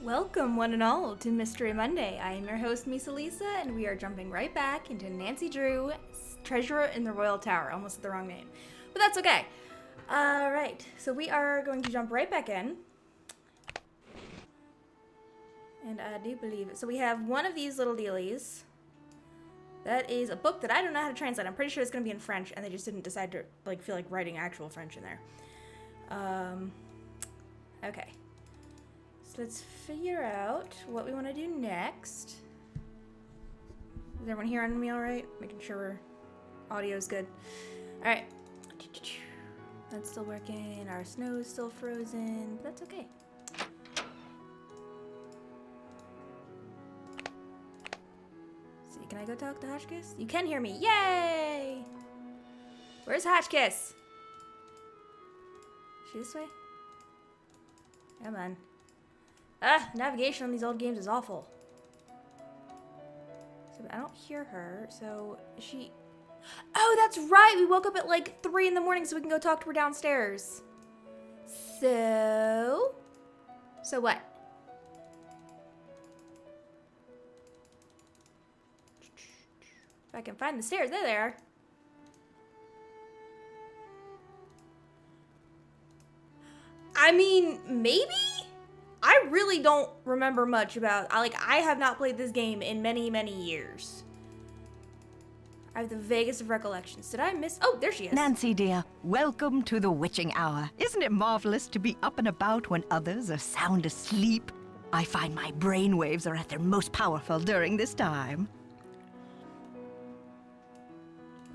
Welcome, one and all, to Mystery Monday. I am your host, Misa Lisa, and we are jumping right back into Nancy Drew, Treasurer in the Royal Tower. Almost said the wrong name, but that's okay. Alright, so we are going to jump right back in. And I do believe it. So we have one of these little dealies. That is a book that I don't know how to translate. I'm pretty sure it's going to be in French, and they just didn't decide to feel like writing actual French in there. Okay. So let's figure out what we want to do next. Is everyone hearing me all right? Making sure audio is good. All right. That's still working. Our snow is still frozen, but that's okay. See, can I go talk to Hotchkiss? You can hear me. Yay! Where's Hotchkiss? Is she this way? Come on. Navigation on these old games is awful. So I don't hear her, so is she... Oh, that's right! We woke up at like 3 in the morning so we can go talk to her downstairs. So what? If I can find the stairs, there they are. I mean, maybe? I really don't remember much about, I have not played this game in many, many years. I have the vaguest of recollections. Did I miss? Oh, there she is. Nancy, dear, welcome to the witching hour. Isn't it marvelous to be up and about when others are sound asleep? I find my brain waves are at their most powerful during this time.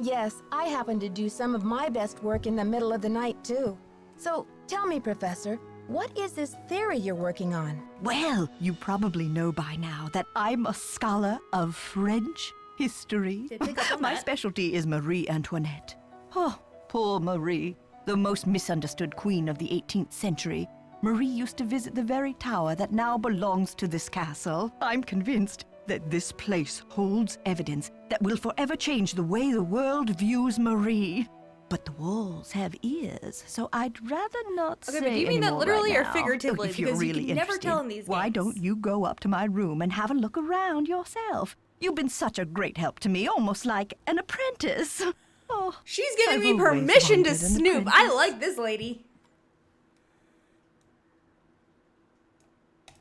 Yes, I happen to do some of my best work in the middle of the night, too. So, tell me, Professor, what is this theory you're working on? Well, you probably know by now that I'm a scholar of French history. Did pick up on My that. specialty is Marie Antoinette. Oh, poor Marie, the most misunderstood queen of the 18th century. Marie used to visit the very tower that now belongs to this castle. I'm convinced that this place holds evidence that will forever change the way the world views Marie. But the walls have ears, so I'd rather not say Okay, but do you mean that anymore literally right or now. figuratively? If you're Because you really can never interested, tell in these why games. don't you go up to my room and have a look around yourself? You've been such a great help to me, almost like an apprentice. Oh, She's giving I've me always permission to wanted an snoop. I apprentice. like this lady.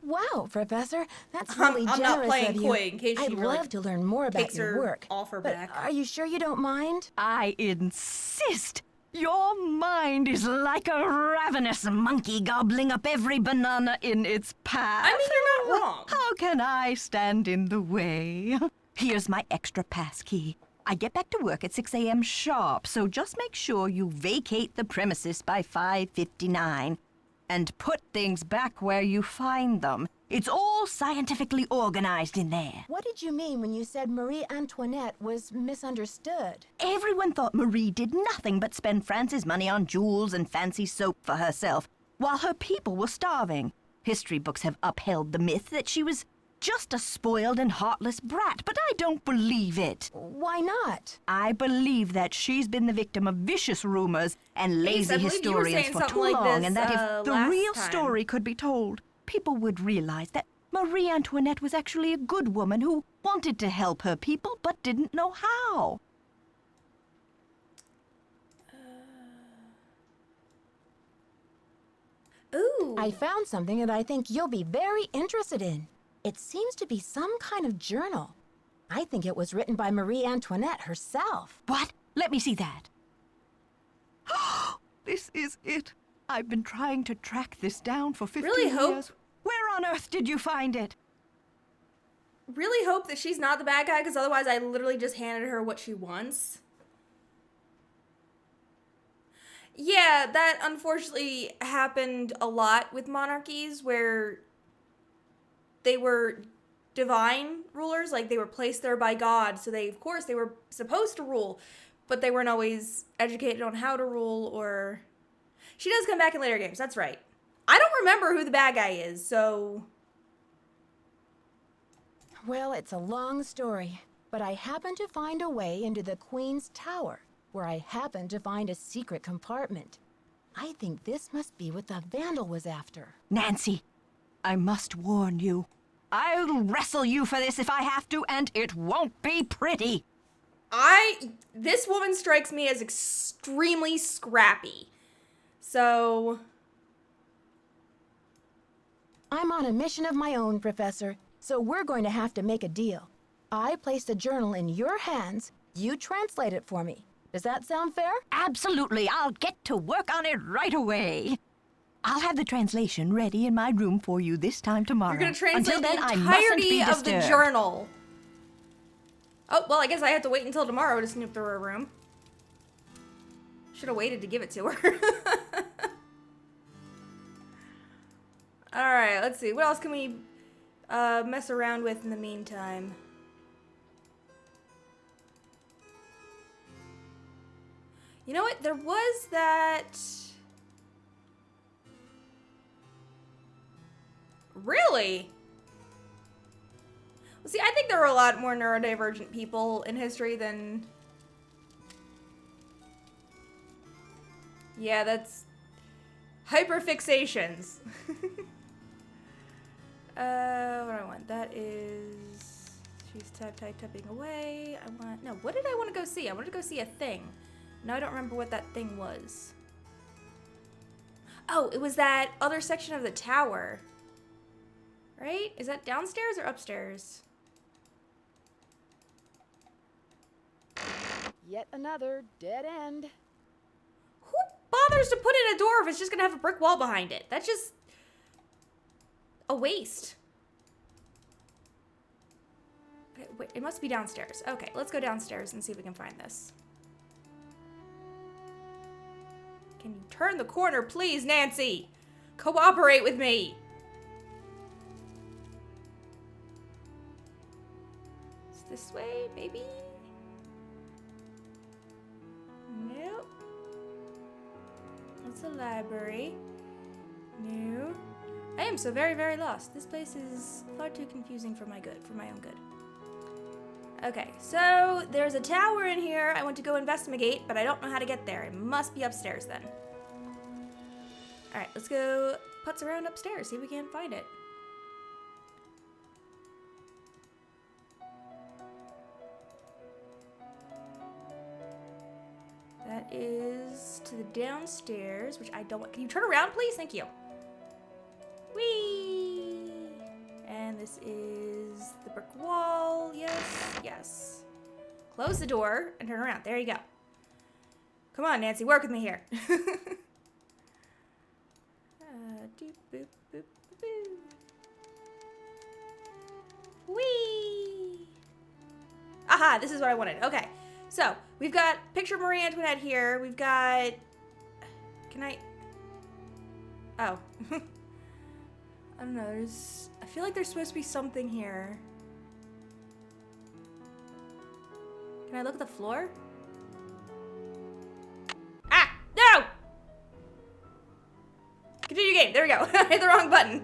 Wow, Professor, that's I'm really not generous playing of you. coy in case she I'd really love to learn more about takes your her work. offer but back. are you sure you don't mind? I insist. Your mind is like a ravenous monkey gobbling up every banana in its path. I mean, you're not wrong. How can I stand in the way? Here's my extra pass key. I get back to work at 6 a.m. sharp, so just make sure you vacate the premises by 5:59 and put things back where you find them. It's all scientifically organized in there. What did you mean when you said Marie Antoinette was misunderstood? Everyone thought Marie did nothing but spend France's money on jewels and fancy soap for herself, while her people were starving. History books have upheld the myth that she was just a spoiled and heartless brat, but I don't believe it. Why not? I believe that she's been the victim of vicious rumors and Ace, I lazy believe you were historians saying for something too like long, this, and that if the last real time. story could be told, people would realize that Marie Antoinette was actually a good woman who wanted to help her people but didn't know how. Ooh. I found something that I think you'll be very interested in. It seems to be some kind of journal. I think it was written by Marie Antoinette herself. What? Let me see that. This is it. I've been trying to track this down for 15 Really hope- years. Where on earth did you find it? Really hope that she's not the bad guy, because otherwise I literally just handed her what she wants. Yeah, that unfortunately happened a lot with monarchies where they were divine rulers, like they were placed there by God, so they, of course, they were supposed to rule, but they weren't always educated on how to rule, or... She does come back in later games, that's right. I don't remember who the bad guy is, so... Well, it's a long story, but I happened to find a way into the Queen's Tower, where I happened to find a secret compartment. I think this must be what the Vandal was after. Nancy, I must warn you. I'll wrestle you for this if I have to, and it won't be pretty. This woman strikes me as extremely scrappy. So... I'm on a mission of my own, Professor, so we're going to have to make a deal. I place the journal in your hands, you translate it for me. Does that sound fair? Absolutely. I'll get to work on it right away. I'll have the translation ready in my room for you this time tomorrow. You're going to translate Until then, the I mustn't be entirety of the disturbed. journal. Oh, well, I guess I have to wait until tomorrow to snoop through her room. Should have waited to give it to her. Alright, let's see. What else can we mess around with in the meantime? You know what? There was that... Really? Well, see, I think there were a lot more neurodivergent people in history than... Yeah, that's... Hyperfixations. What do I want? That is... She's typing away. I want... No, what did I want to go see? I wanted to go see a thing. No, I don't remember what that thing was. Oh, it was that other section of the tower. Right? Is that downstairs or upstairs? Yet another dead end. Who bothers to put in a door if it's just gonna have a brick wall behind it? That's just a waste. Okay, wait, it must be downstairs. Okay, let's go downstairs and see if we can find this. Can you turn the corner, please, Nancy? Cooperate with me. It's this way, maybe? Nope. It's a library. No. I am so very, very lost. This place is far too confusing for my good, for my own good. Okay, so there's a tower in here I want to go investigate, but I don't know how to get there. It must be upstairs then. Alright, let's go putz around upstairs, see if we can find it. That is to the downstairs, which I don't want. Can you turn around, please? Thank you. Whee! And this is the brick wall. Yes, yes. Close the door and turn around. There you go. Come on, Nancy, work with me here. Doop, boop, boop, boop. Whee! Aha, this is what I wanted. Okay, so we've got picture of Marie Antoinette here. We've got... Can I... Oh. I don't know, there's... I feel like there's supposed to be something here. Can I look at the floor? Ah! No! Continue game. There we go. I hit the wrong button.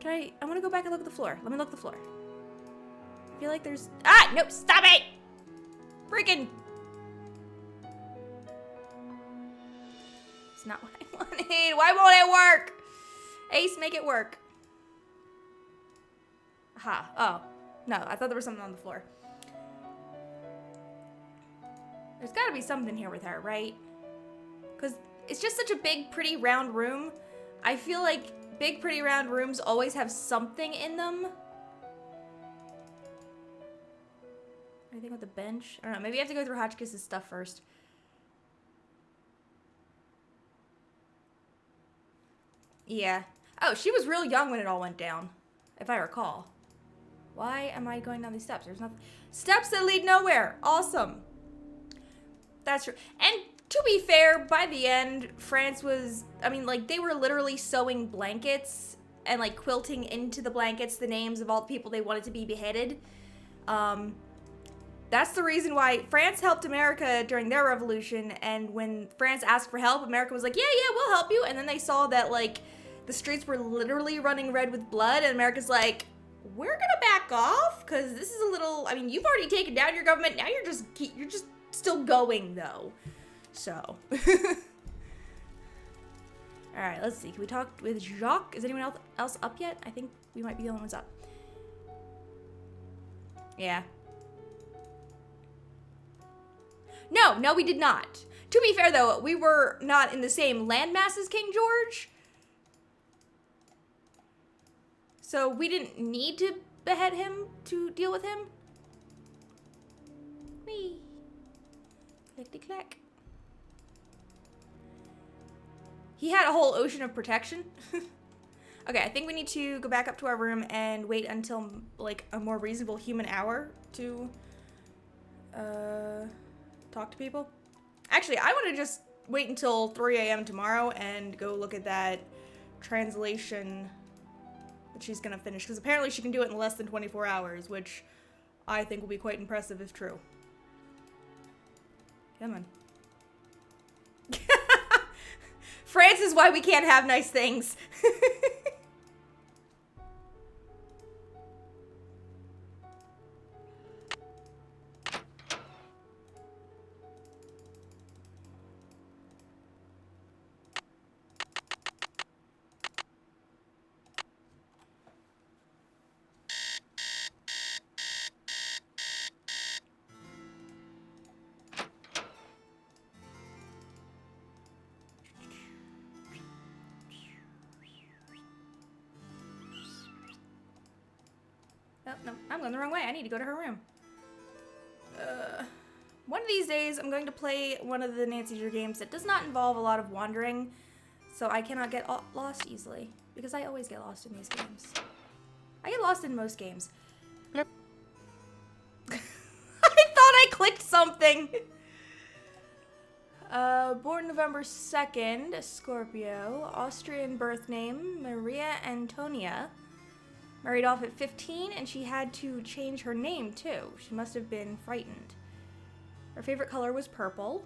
I want to go back and look at the floor. Let me look at the floor. I feel like there's... Ah! Nope! Stop it! Freaking... It's not what I wanted. Why won't it work? Ace, make it work. Aha. Oh. No, I thought there was something on the floor. There's got to be something here with her, right? Because it's just such a big, pretty, round room. I feel like big, pretty, round rooms always have something in them. Anything with the bench? I don't know. Maybe I have to go through Hotchkiss' stuff first. Yeah. Oh, she was real young when it all went down, if I recall. Why am I going down these steps? There's nothing. Steps that lead nowhere. Awesome. That's true. And to be fair, by the end, France was, I mean, like, they were literally sewing blankets and, like, quilting into the blankets the names of all the people they wanted to be beheaded. That's the reason why France helped America during their revolution, and when France asked for help, America was like, yeah, we'll help you. And then they saw that, like, the streets were literally running red with blood, and America's like, we're gonna back off, because this is a little, I mean, you've already taken down your government, now you're just still going, though. So. Alright, let's see. Can we talk with Jacques? Is anyone else up yet? I think we might be the only ones up. Yeah. No, we did not. To be fair, though, we were not in the same landmass as King George. So we didn't need to behead him to deal with him. Whee. Clickety-clack. He had a whole ocean of protection. Okay, I think we need to go back up to our room and wait until, like, a more reasonable human hour to, talk to people. Actually, I want to just wait until 3 a.m. tomorrow and go look at that translation that she's gonna finish, because apparently she can do it in less than 24 hours, which I think will be quite impressive if true. Come on. France is why we can't have nice things. No, I'm going the wrong way. I need to go to her room. One of these days, I'm going to play one of the Nancy Drew games that does not involve a lot of wandering, so I cannot get lost easily, because I always get lost in these games. I get lost in most games. Yep. I thought I clicked something! Born November 2nd, Scorpio. Austrian birth name, Maria Antonia. Married off at 15, and she had to change her name, too. She must have been frightened. Her favorite color was purple.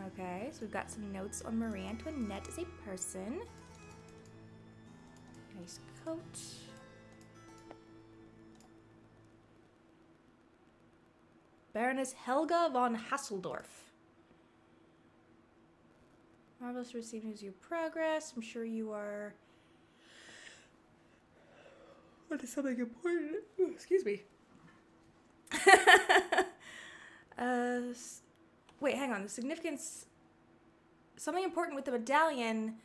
Okay, so we've got some notes on Marie Antoinette as a person. Nice coat. Baroness Helga von Hasseldorf. Marvelous to receive news of your progress. I'm sure you are... What is something important? Ooh, excuse me. Wait, hang on. The significance... Something important with the medallion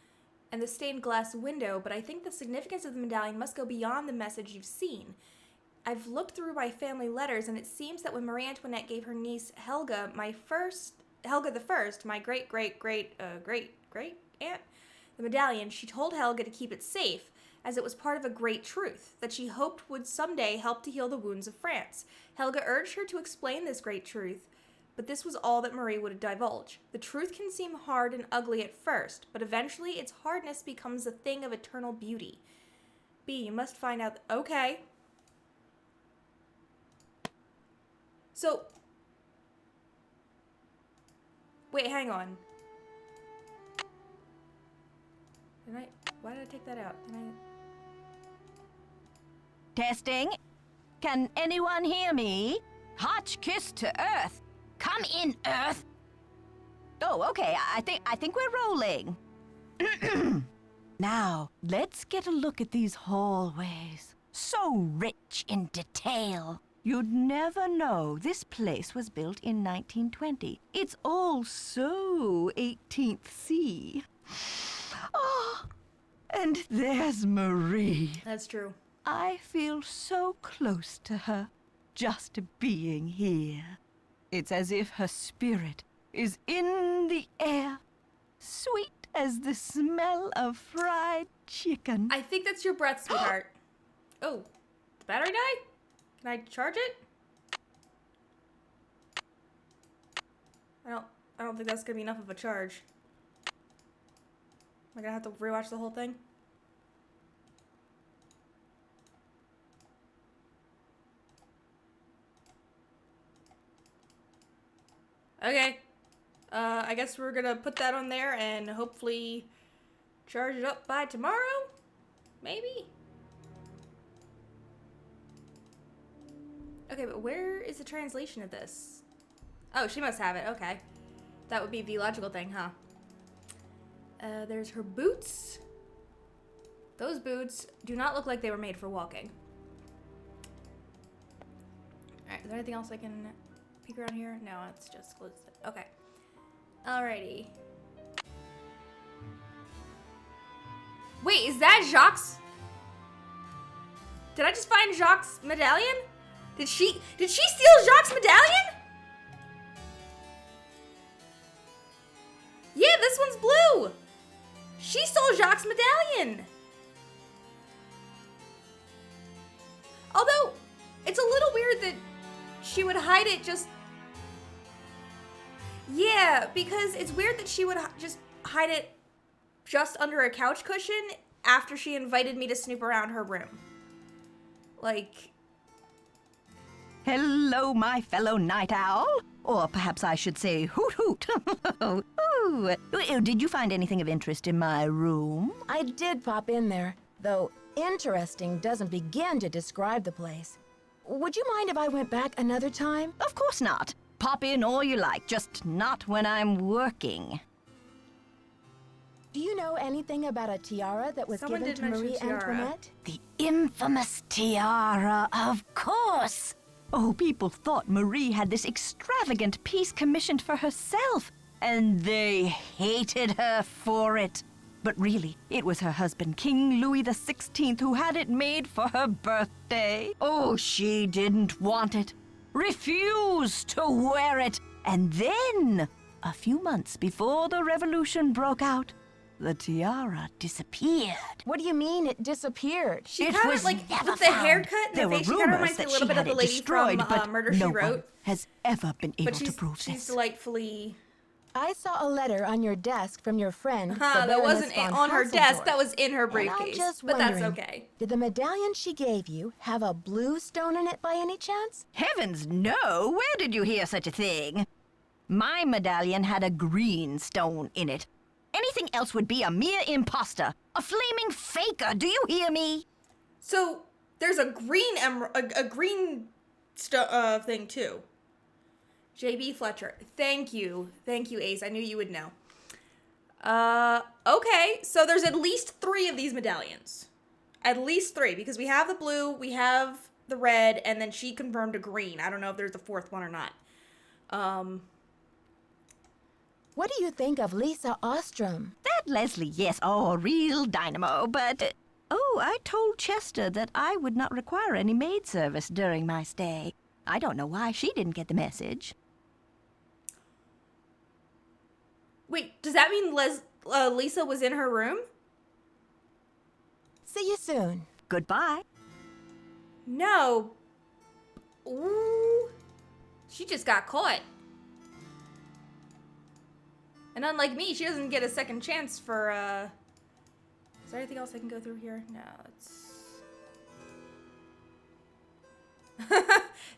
and the stained glass window, but I think the significance of the medallion must go beyond the message you've seen. I've looked through my family letters, and it seems that when Marie Antoinette gave her niece Helga, Helga the First, my great aunt, the medallion, she told Helga to keep it safe, as it was part of a great truth that she hoped would someday help to heal the wounds of France. Helga urged her to explain this great truth, but this was all that Marie would divulge. The truth can seem hard and ugly at first, but eventually its hardness becomes a thing of eternal beauty. B, you must find out... Okay. So... Wait, hang on. Why did I take that out? Testing. Can anyone hear me? Hotch kiss to Earth. Come in, Earth. Oh, okay. I think we're rolling. Now, let's get a look at these hallways. So rich in detail. You'd never know this place was built in 1920. It's all so 18th C. Oh, and there's Marie. That's true. I feel so close to her, just being here. It's as if her spirit is in the air, sweet as the smell of fried chicken. I think that's your breath, sweetheart. Oh, the battery died? Can I charge it? I don't think that's gonna be enough of a charge. Am I gonna have to rewatch the whole thing? Okay. I guess we're gonna put that on there and hopefully charge it up by tomorrow? Maybe? Okay, but where is the translation of this? Oh, she must have it. Okay. That would be the logical thing, huh? There's her boots. Those boots do not look like they were made for walking. Alright, is there anything else I can peek around here? No, it's just closed. Okay. Alrighty. Wait, is that Jacques? Did I just find Jacques' medallion? Did she steal Jacques' medallion? Yeah, this one's blue. She stole Jacques' medallion. Although, it's a little weird that she would hide it just... Yeah, because it's weird that she would just hide it just under a couch cushion after she invited me to snoop around her room. Like... Hello, my fellow night owl. Or perhaps I should say hoot hoot. Ooh. Did you find anything of interest in my room? I did pop in there, though interesting doesn't begin to describe the place. Would you mind if I went back another time? Of course not. Pop in all you like, just not when I'm working. Do you know anything about a tiara that was Someone given did to mention Marie tiara. Antoinette? The infamous tiara, of course. Oh, people thought Marie had this extravagant piece commissioned for herself, and they hated her for it. But really, it was her husband, King Louis XVI, who had it made for her birthday. Oh, she didn't want it, refused to wear it. And then, a few months before the revolution broke out, the tiara disappeared. What do you mean it disappeared? She It kind of was like never with the found. haircut and There the were face. She kind of rumors reminds me that a little she bit of had the it lady destroyed, from but Murder no She Wrote. one has ever been able But to prove she's this. delightfully. I saw a letter on your desk from your friend, the That Baroness wasn't von on her desk. Hasseldorf. That was in her And I'm briefcase. just But that's wondering, okay. Did the medallion she gave you have a blue stone in it by any chance? Heavens, no! Where did you hear such a thing? My medallion had a green stone in it. Anything else would be a mere imposter, a flaming faker, do you hear me? So there's a green a green thing too. JB Fletcher. Thank you, Ace. I knew you would know. Okay, so there's at least 3 of these medallions. At least 3, because we have the blue, we have the red, and then she confirmed a green. I don't know if there's a 4th one or not. What do you think of Lisa Ostrom? That Leslie, yes, oh, a real dynamo, but... oh, I told Chester that I would not require any maid service during my stay. I don't know why she didn't get the message. Wait, does that mean Lisa was in her room? See you soon. Goodbye. No. Ooh. She just got caught. And unlike me, she doesn't get a second chance for, Is there anything else I can go through here? No, it's...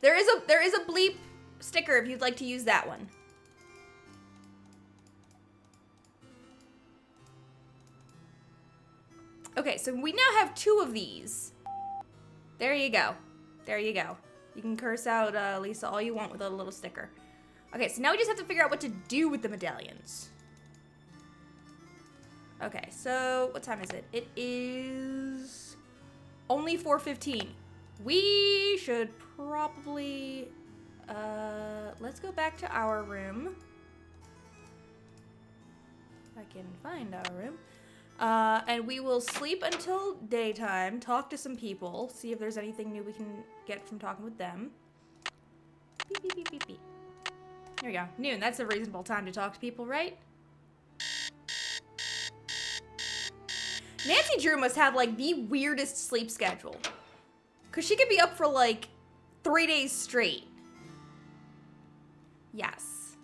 there is a bleep sticker if you'd like to use that one. Okay, so we now have 2 of these. There you go. There you go. You can curse out Lisa all you want with a little sticker. Okay, so now we just have to figure out what to do with the medallions. Okay, so what time is it? It is only 4:15. We should probably, let's go back to our room. If I can find our room. And we will sleep until daytime, talk to some people, see if there's anything new we can get from talking with them. Beep, beep, beep, beep, beep. Here we go. Noon, that's a reasonable time to talk to people, right? Nancy Drew must have, like, the weirdest sleep schedule. Because she could be up for, like, 3 days straight. Yes.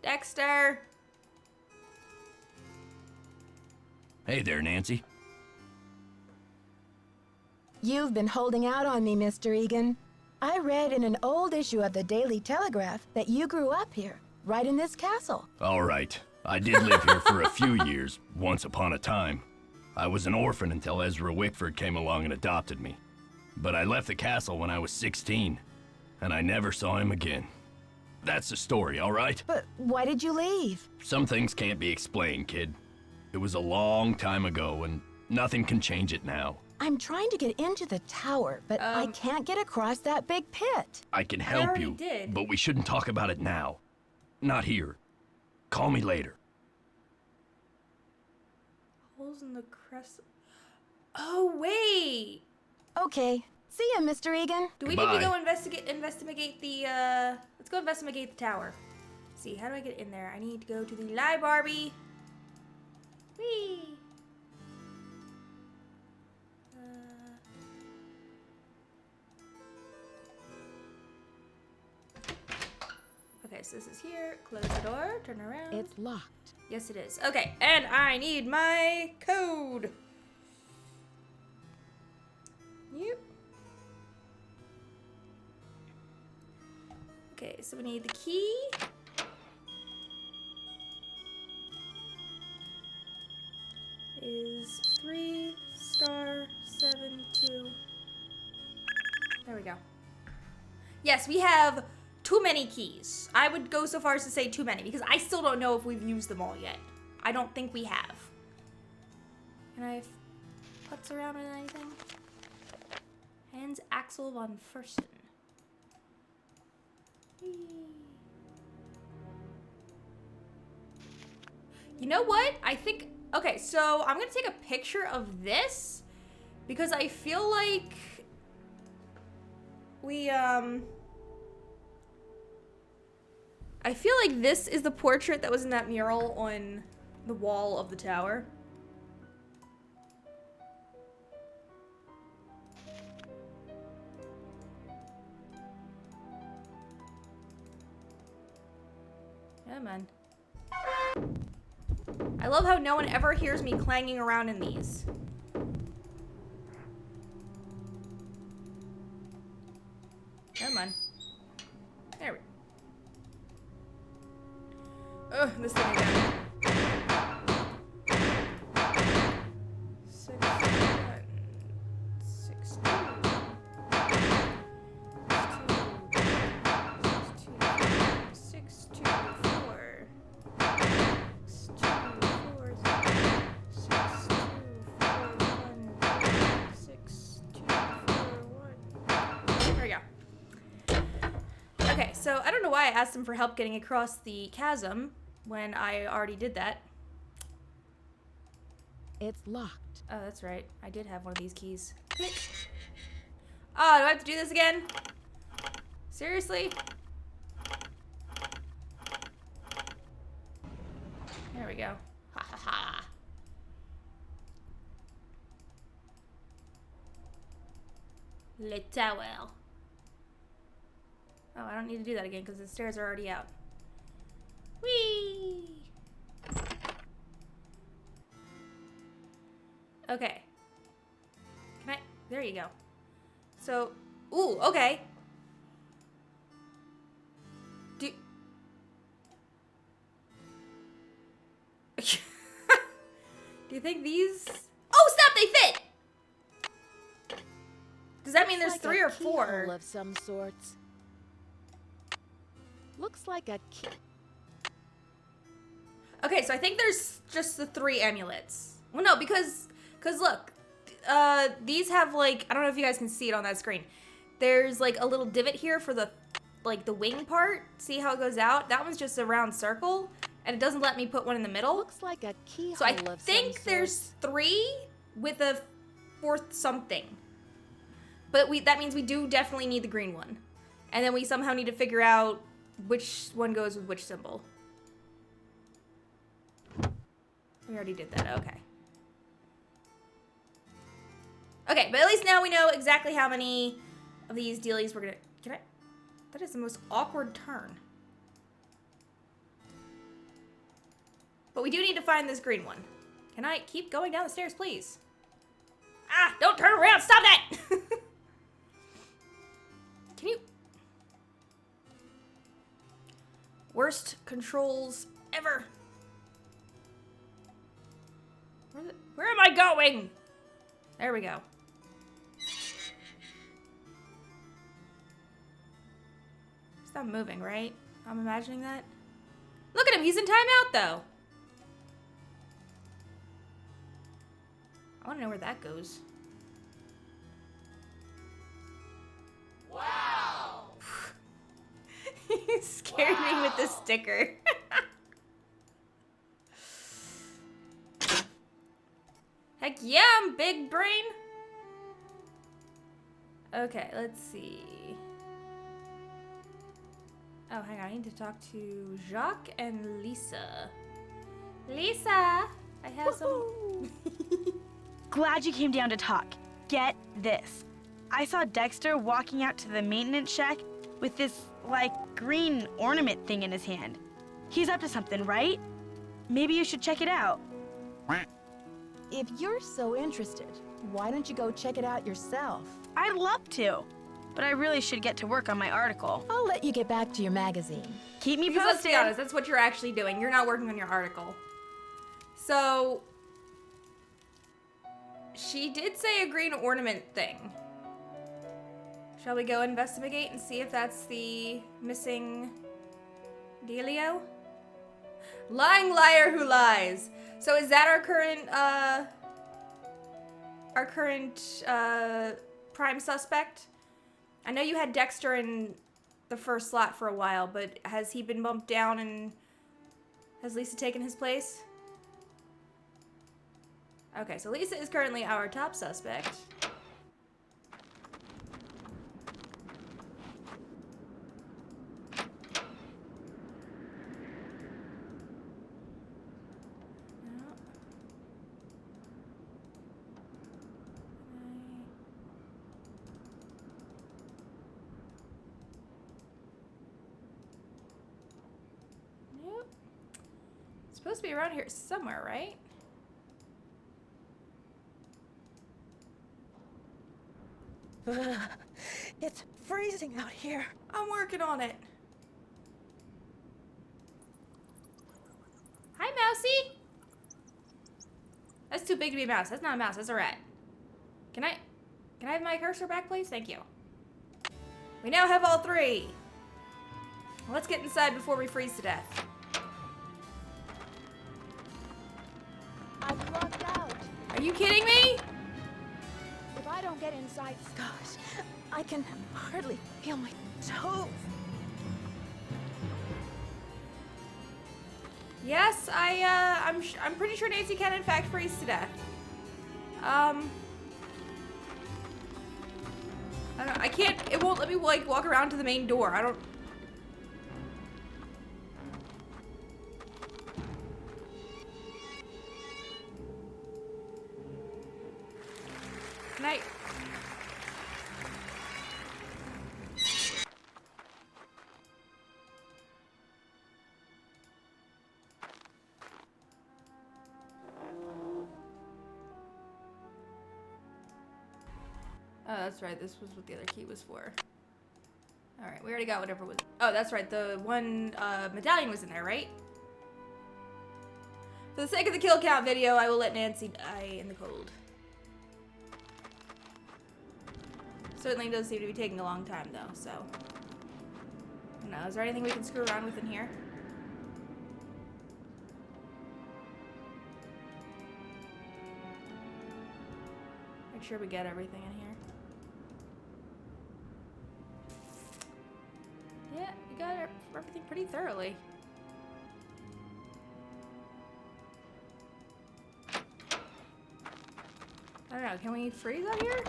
Dexter. Hey there, Nancy. You've been holding out on me, Mr. Egan. I read in an old issue of the Daily Telegraph that you grew up here, right in this castle. All right. I did live here for a few years, once upon a time. I was an orphan until Ezra Wickford came along and adopted me. But I left the castle when I was 16. and I never saw him again. That's the story, all right? But why did you leave? Some things can't be explained, kid. It was a long time ago, and nothing can change it now. I'm trying to get into the tower, but I can't get across that big pit. I can help already you, did. but we shouldn't talk about it now. Not here. Call me later. Holes in the crest. Oh, wait. Okay. See ya, Mr. Egan. Do we need to Goodbye. go investigate the, let's go investigate the tower. Let's see, how do I get in there? I need to go to the library. Whee! Okay, so this is here. Close the door, turn around. It's locked. Yes, it is. Okay, and I need my code. Yep. Okay, so we need the key. Is 3*7*2. There we go. Yes, we have too many keys. I would go so far as to say too many because I still don't know if we've used them all yet. I don't think we have. Can I putz around with anything? Hans Axel von Fursten. You know what? I think... Okay, so I'm going to take a picture of this because I feel like I feel like this is the portrait that was in that mural on the wall of the tower. Yeah, man. I love how no one ever hears me clanging around in these. Come on. There we go. Ugh, this thing again. 6, 6, 2. 6, 2, 4. 6, 2, 4, 6, 2, 4, 1, 6, 2, 4, 1. There we go. Okay, so I don't know why I asked him for help getting across the chasm when I already did that. It's locked. Oh, that's right. I did have one of these keys. Oh, do I have to do this again? Seriously? There we go. Ha ha ha. Le tower. Oh, I don't need to do that again because the stairs are already out. Whee! Okay. Can I? There you go. So, ooh, okay. Do you think these? Oh, snap! They fit. Does that mean there's Like 3 a or 4? keyhole of some sorts. Looks like a key. Okay, so I think there's just the 3 amulets. Well, no, because look, these have like, I don't know if you guys can see it on that screen. There's like a little divot here for the, like the wing part. See how it goes out? That one's just a round circle, and it doesn't let me put one in the middle. Looks like a keyhole So I of think some there's 3 with a 4th something. But that means we do definitely need the green one. And then we somehow need to figure out which one goes with which symbol. We already did that, okay. Okay, but at least now we know exactly how many of these dealies we're gonna... Can I... That is the most awkward turn. But we do need to find this green one. Can I keep going down the stairs, please? Ah, don't turn around, stop that! Can you... Worst controls ever. Where am I going? There we go. It's not moving, right? I'm imagining that. Look at him, he's in timeout though. I want to know where that goes. Wow! You scared me with the sticker. Heck yeah, I'm big brain. Okay, let's see. Oh, hang on. I need to talk to Jacques and Lisa. Lisa, I have some. Glad you came down to talk. Get this. I saw Dexter walking out to the maintenance shack with this, like, green ornament thing in his hand. He's up to something, right? Maybe you should check it out. If you're so interested, why don't you go check it out yourself? I'd love to, but I really should get to work on my article. I'll let you get back to your magazine. Keep me Because let's posted. be honest, that's what you're actually doing. You're not working on your article. So, she did say a green ornament thing. Shall we go investigate and see if that's the missing dealio? Lying liar who lies. So is that our current prime suspect? I know you had Dexter in the first slot for a while, but has he been bumped down and has Lisa taken his place? Okay, so Lisa is currently our top suspect. Nope. It's supposed to be around here somewhere, right? It's freezing out here. I'm working on it. Hi, Mousy. That's too big to be a mouse. That's not a mouse. That's a rat. Can I have my cursor back, please? Thank you. We now have all three. Let's get inside before we freeze to death. I'm locked out. Are you kidding me? If I don't get inside, gosh, I can hardly feel my toes. Yes, I'm pretty sure Nancy can in fact freeze to death. I don't know. I can't. It won't let me like walk around to the main door. I don't. Can I? Oh, that's right. This was what the other key was for. Alright, we already got whatever was... Oh, that's right. The one medallion was in there, right? For the sake of the kill count video, I will let Nancy die in the cold. Certainly does seem to be taking a long time, though, so... I don't know. Is there anything we can screw around with in here? Make sure we get everything in here. Yeah, you got everything pretty thoroughly. I don't know, can we freeze out here?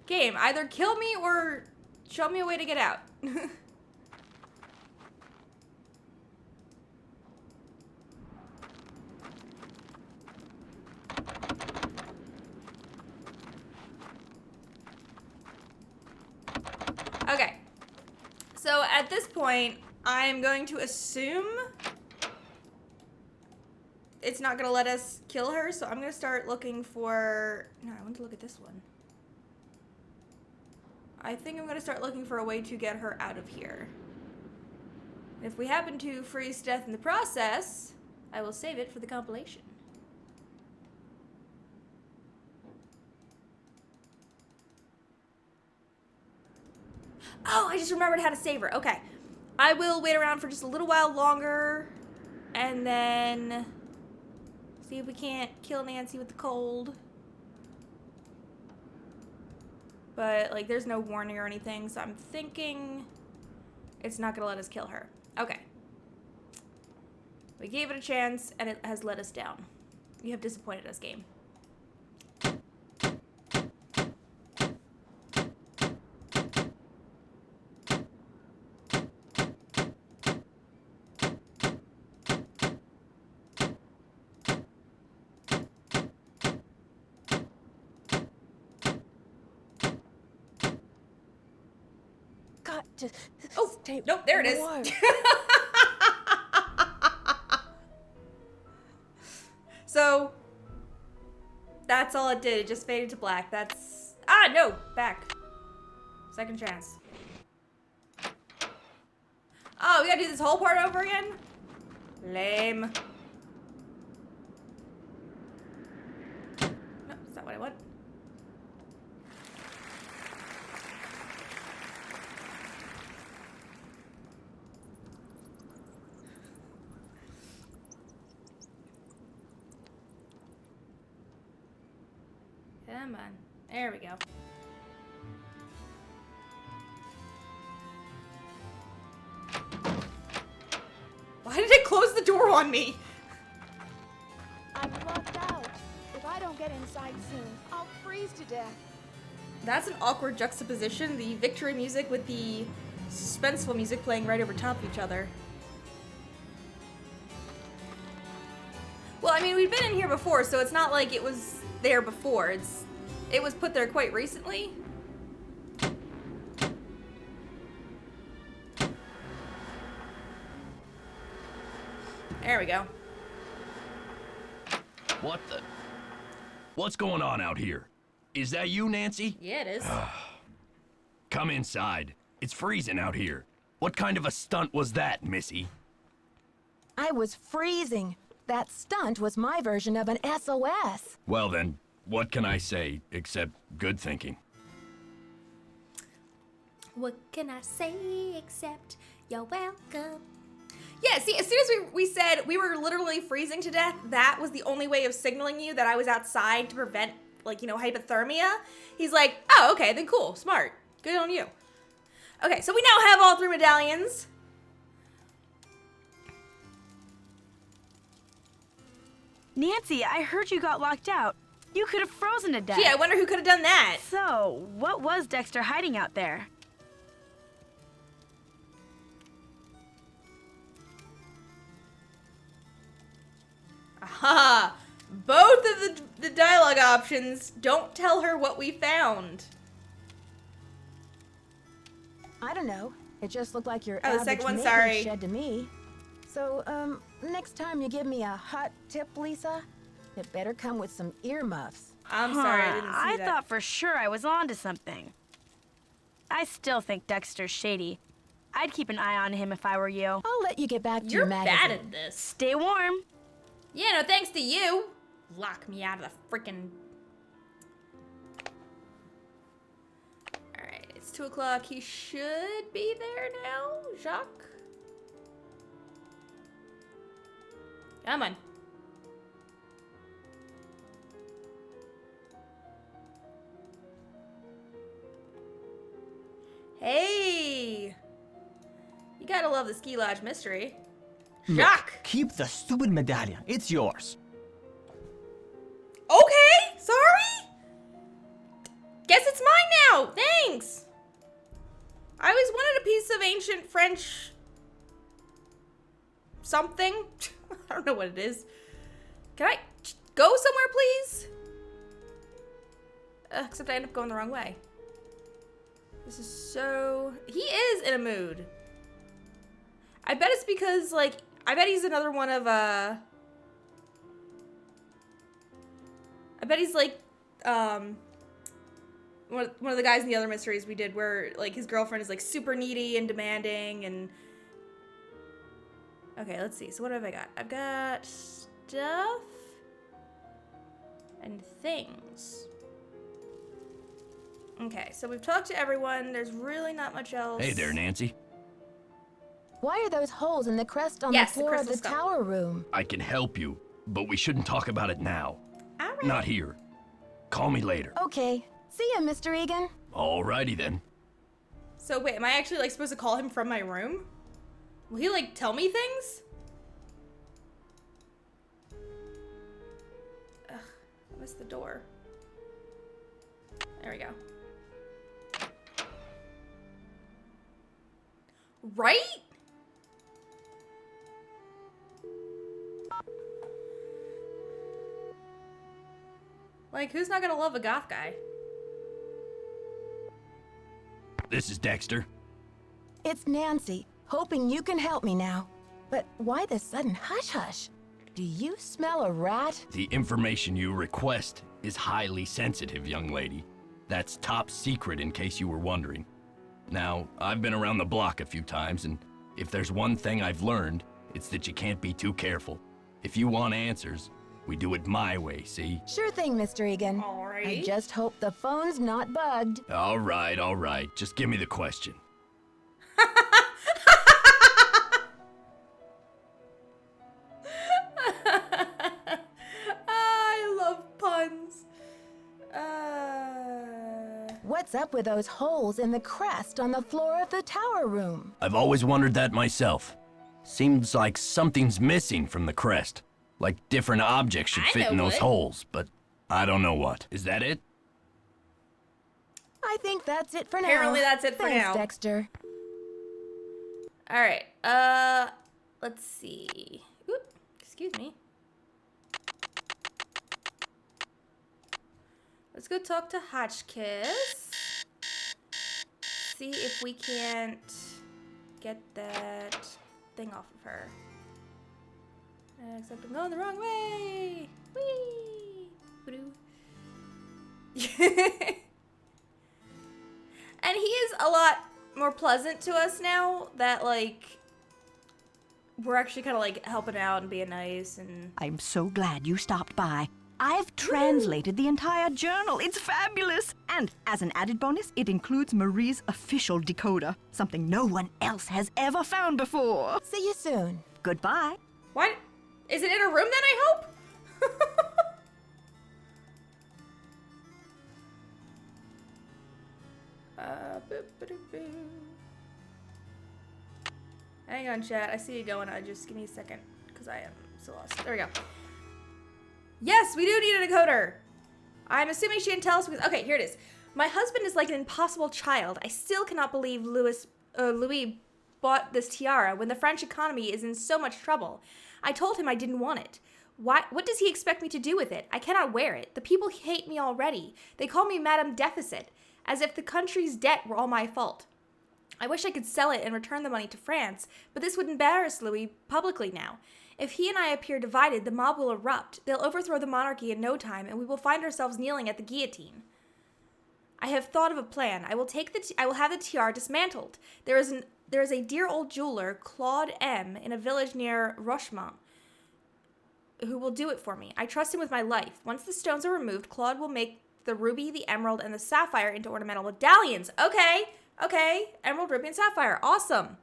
Game, either kill me or show me a way to get out. Okay, so at this point, I'm going to assume it's not going to let us kill her, so I'm going to start looking for... No, I want to look at this one. I think I'm going to start looking for a way to get her out of here. If we happen to freeze to death in the process, I will save it for the compilation. Oh, I just remembered how to save her. Okay. I will wait around for just a little while longer and then see if we can't kill Nancy with the cold. But, like, there's no warning or anything, so I'm thinking it's not gonna let us kill her. Okay. We gave it a chance, and it has let us down. You have disappointed us, game. Got to stay Nope, there it is. warm. So, that's all it did. It just faded to black. That's... Ah, no! Back. Second chance. Oh, we gotta do this whole part over again? Lame. No, that's not what I want. Come on. There we go. Why did it close the door on me? I'm locked out. If I don't get inside soon, I'll freeze to death. That's an awkward juxtaposition. The victory music with the suspenseful music playing right over top of each other. Well, I mean, we've been in here before, so it's not like it was there before. It was put there quite recently. There we go. What the? What's going on out here? Is that you, Nancy? Yeah, it is. Come inside. It's freezing out here. What kind of a stunt was that, Missy? I was freezing. That stunt was my version of an SOS. Well then, what can I say except good thinking? What can I say except you're welcome? Yeah, see, as soon as we said we were literally freezing to death, that was the only way of signaling you that I was outside to prevent, like, you know, hypothermia. He's like, oh, okay, then cool, smart. Good on you. Okay, so we now have all 3 medallions. Nancy, I heard you got locked out. You could have frozen to death. Gee, I wonder who could have done that. So, what was Dexter hiding out there? Aha! Both of the dialogue options don't tell her what we found. I don't know. It just looked like your Oh, the average second one, maintenance sorry. shed to me. So, next time you give me a hot tip, Lisa, it better come with some earmuffs. I'm sorry, I didn't see I that. thought for sure I was onto something. I still think Dexter's shady. I'd keep an eye on him if I were you. I'll let you get back to You're your magazine. bad at this. Stay warm. Yeah, no thanks to you. Lock me out of the freaking... Alright, it's 2 o'clock. He should be there now, Jacques. Come on. Hey! You gotta love the Ski Lodge mystery. Jacques! Keep the stupid medallion. It's yours. Okay, sorry? Guess it's mine now, thanks! I always wanted a piece of ancient French... something. I don't know what it is. Can I go somewhere, please? Except I end up going the wrong way. This is so... He is in a mood. I bet it's because, like, I bet he's another one of, I bet he's like, one of the guys in the other mysteries we did where, like, his girlfriend is, like, super needy and demanding and Okay, let's see. So what have I got? I've got stuff and things. Okay, so we've talked to everyone. There's really not much else. Hey there, Nancy. Why are those holes in the crest on Yes, the the floor of crystal the skull. tower room? I can help you, but we shouldn't talk about it now. All right. Not here. Call me later. Okay. See ya, Mr. Egan. Alrighty then. So wait, am I actually like supposed to call him from my room? Will he like tell me things? Ugh, I missed the door. There we go. Right? Like, who's not gonna love a goth guy? This is Dexter. It's Nancy, hoping you can help me now. But why the sudden hush-hush? Do you smell a rat? The information you request is highly sensitive, young lady. That's top secret in case you were wondering. Now, I've been around the block a few times, and if there's one thing I've learned, it's that you can't be too careful. If you want answers, we do it my way, see? Sure thing, Mr. Egan. I Alright. just hope the phone's not bugged. All right. Just give me the question. I love puns. What's up with those holes in the crest on the floor of the tower room? I've always wondered that myself. Seems like something's missing from the crest. Like different objects should I fit know in those what. holes, but I don't know what. Is that it? I think that's it for now. Apparently that's it for Thanks, now. Dexter. All right. Let's see. Oop, excuse me. Let's go talk to Hotchkiss. See if we can't get that thing off of her. Except I'm going the wrong way. Whee! Woo-doo. And he is a lot more pleasant to us now that, like, we're actually kind of, like, helping out and being nice and... I'm so glad you stopped by. I've translated the entire journal. It's fabulous. And as an added bonus, it includes Marie's official decoder, something no one else has ever found before. See you soon. Goodbye. What? Is it in a room then, I hope? Boop-a-doo-boo. Hang on, chat. I see you going. Just give me a second, because I am so lost. There we go. Yes, we do need a decoder. I'm assuming she didn't tell us because... Okay, here it is. My husband is like an impossible child. I still cannot believe Louis bought this tiara when the French economy is in so much trouble. I told him I didn't want it. What does he expect me to do with it? I cannot wear it. The people hate me already. They call me Madame Deficit, as if the country's debt were all my fault. I wish I could sell it and return the money to France, but this would embarrass Louis publicly now. If he and I appear divided, the mob will erupt. They'll overthrow the monarchy in no time, and we will find ourselves kneeling at the guillotine. I have thought of a plan. I will have the tiara dismantled. There is a dear old jeweler, Claude M., in a village near Rochemont, who will do it for me. I trust him with my life. Once the stones are removed, Claude will make the ruby, the emerald, and the sapphire into ornamental medallions. Okay. Emerald, ruby, and sapphire. Awesome.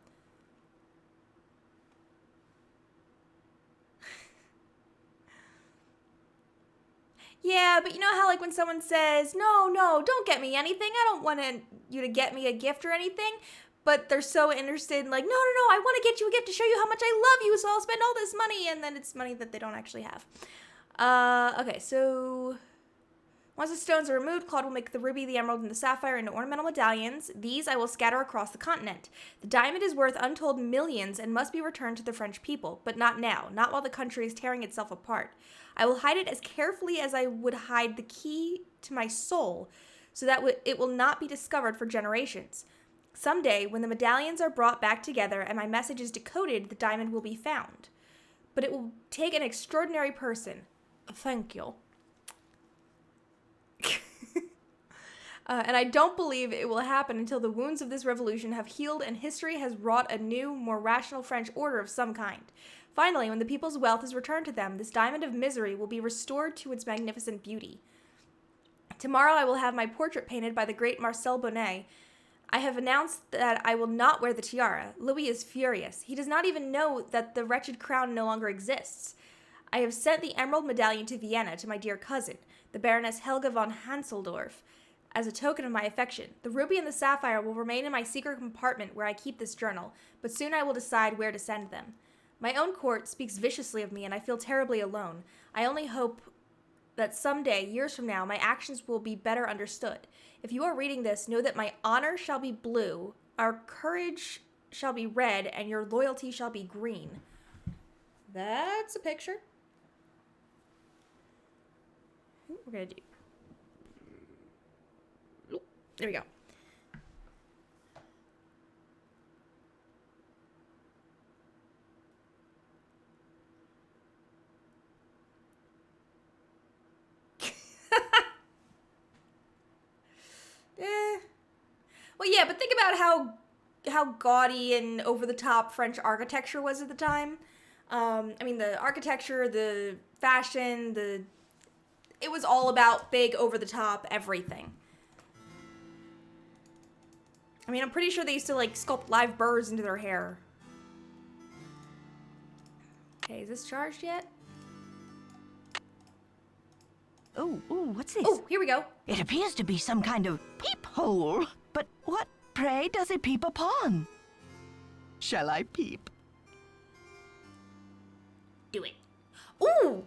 Yeah, but you know how, like, when someone says, no, don't get me anything. I don't want you to get me a gift or anything. But they're so interested in, like, no, I want to get you a gift to show you how much I love you, so I'll spend all this money. And then it's money that they don't actually have. Okay, so once the stones are removed, Claude will make the ruby, the emerald, and the sapphire into ornamental medallions. These I will scatter across the continent. The diamond is worth untold millions and must be returned to the French people, but not now, not while the country is tearing itself apart. I will hide it as carefully as I would hide the key to my soul, so that it will not be discovered for generations. Someday, when the medallions are brought back together and my message is decoded, the diamond will be found. But it will take an extraordinary person. Thank you. And I don't believe it will happen until the wounds of this revolution have healed and history has wrought a new, more rational French order of some kind. Finally, when the people's wealth is returned to them, this diamond of misery will be restored to its magnificent beauty. Tomorrow I will have my portrait painted by the great Marcel Bonnet. I have announced that I will not wear the tiara. Louis is furious. He does not even know that the wretched crown no longer exists. I have sent the emerald medallion to Vienna to my dear cousin, the Baroness Helga von Hanseldorf, as a token of my affection. The ruby and the sapphire will remain in my secret compartment where I keep this journal, but soon I will decide where to send them. My own court speaks viciously of me, and I feel terribly alone. I only hope that someday, years from now, my actions will be better understood. If you are reading this, know that my honor shall be blue, our courage shall be red, and your loyalty shall be green. That's a picture. What we're gonna do. There we go. Well, yeah, but think about how gaudy and over-the-top French architecture was at the time. I mean, the architecture, the fashion, it was all about big, over-the-top everything. I mean, I'm pretty sure they used to, like, sculpt live birds into their hair. Okay, is this charged yet? Oh, what's this? Oh, here we go. It appears to be some kind of peephole. But what, pray, does it peep upon? Shall I peep? Do it. Ooh!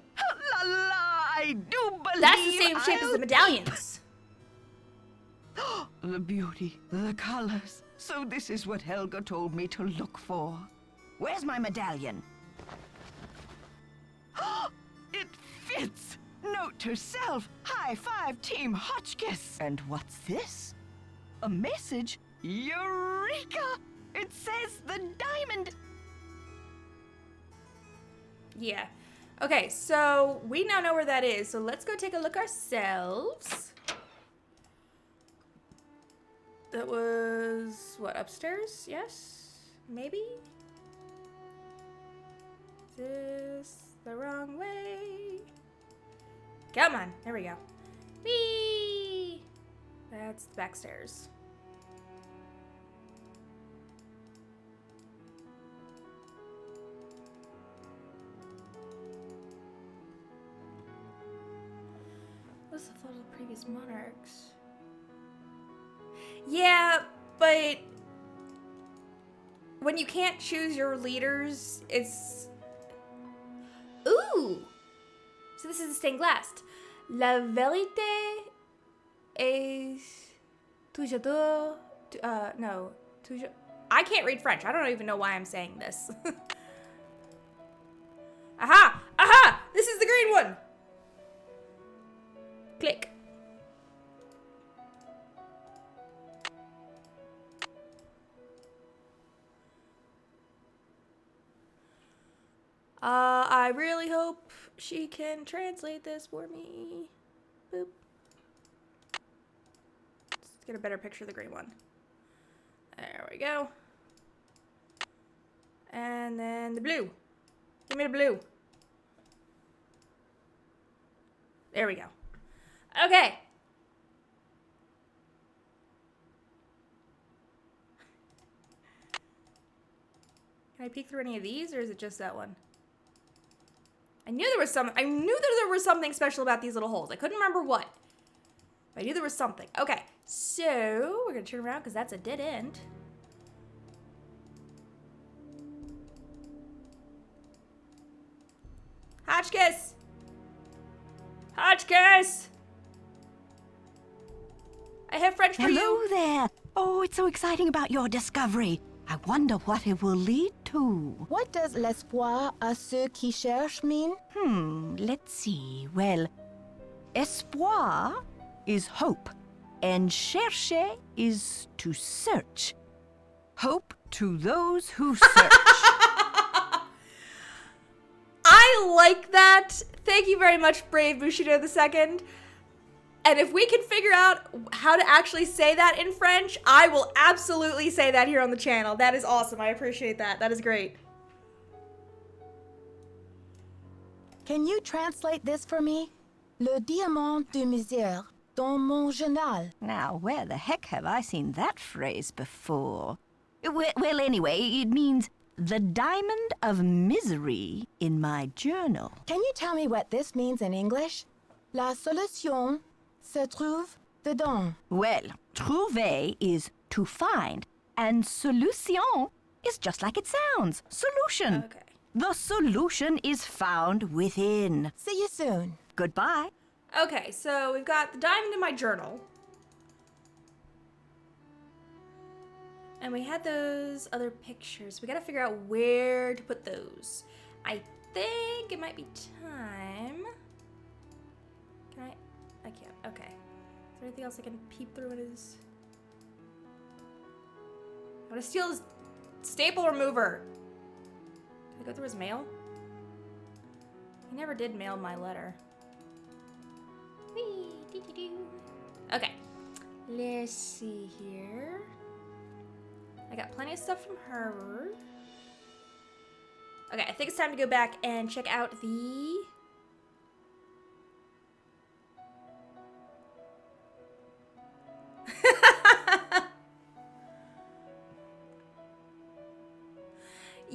La la, I do believe That's the same shape as the medallions. The beauty, the colors. So this is what Helga told me to look for. Where's my medallion? It fits! Note to self, high five Team Hotchkiss. And what's this? A message? Eureka! It says the diamond. Yeah. Okay, so we now know where that is. So let's go take a look ourselves. That was, what, upstairs? Yes? Maybe? Is this the wrong way? Come on, there we go. Whee! That's the back stairs. What's the fault of the previous monarchs? Yeah, but when you can't choose your leaders, it's... Ooh! So this is the stained glass. La vérité est toujours... no. Toujours... I can't read French. I don't even know why I'm saying this. Aha! Aha! This is the green one! Click. I really hope she can translate this for me. Boop. Let's get a better picture of the green one. There we go. And then the blue. Give me the blue. There we go. Okay. Can I peek through any of these, or is it just that one? I knew there was something special about these little holes. I couldn't remember what. But I knew there was something. Okay, so we're gonna turn around because that's a dead end. Hotchkiss! Hotchkiss! I have French for you. Hello there. Oh, it's so exciting about your discovery. I wonder what it will lead to. What does l'espoir à ceux qui cherchent mean? Let's see. Well, espoir is hope, and chercher is to search. Hope to those who search. I like that. Thank you very much, Brave Bushido II. And if we can figure out how to actually say that in French, I will absolutely say that here on the channel. That is awesome. I appreciate that. That is great. Can you translate this for me? Le diamant de misère dans mon journal. Now, where the heck have I seen that phrase before? Well, anyway, it means the diamond of misery in my journal. Can you tell me what this means in English? La solution se trouve dedans. Well, trouver is to find, and solution is just like it sounds. Solution. Okay. The solution is found within. See you soon. Goodbye. Okay, so we've got the diamond in my journal. And we had those other pictures. We gotta figure out where to put those. I think it might be time. Can I can't. Okay. Is there anything else I can peep through in his... I'm gonna steal his staple remover. Can I go through his mail? He never did mail my letter. Whee, dee-dee-doo. Okay. Let's see here. I got plenty of stuff from her. Okay, I think it's time to go back and check out the...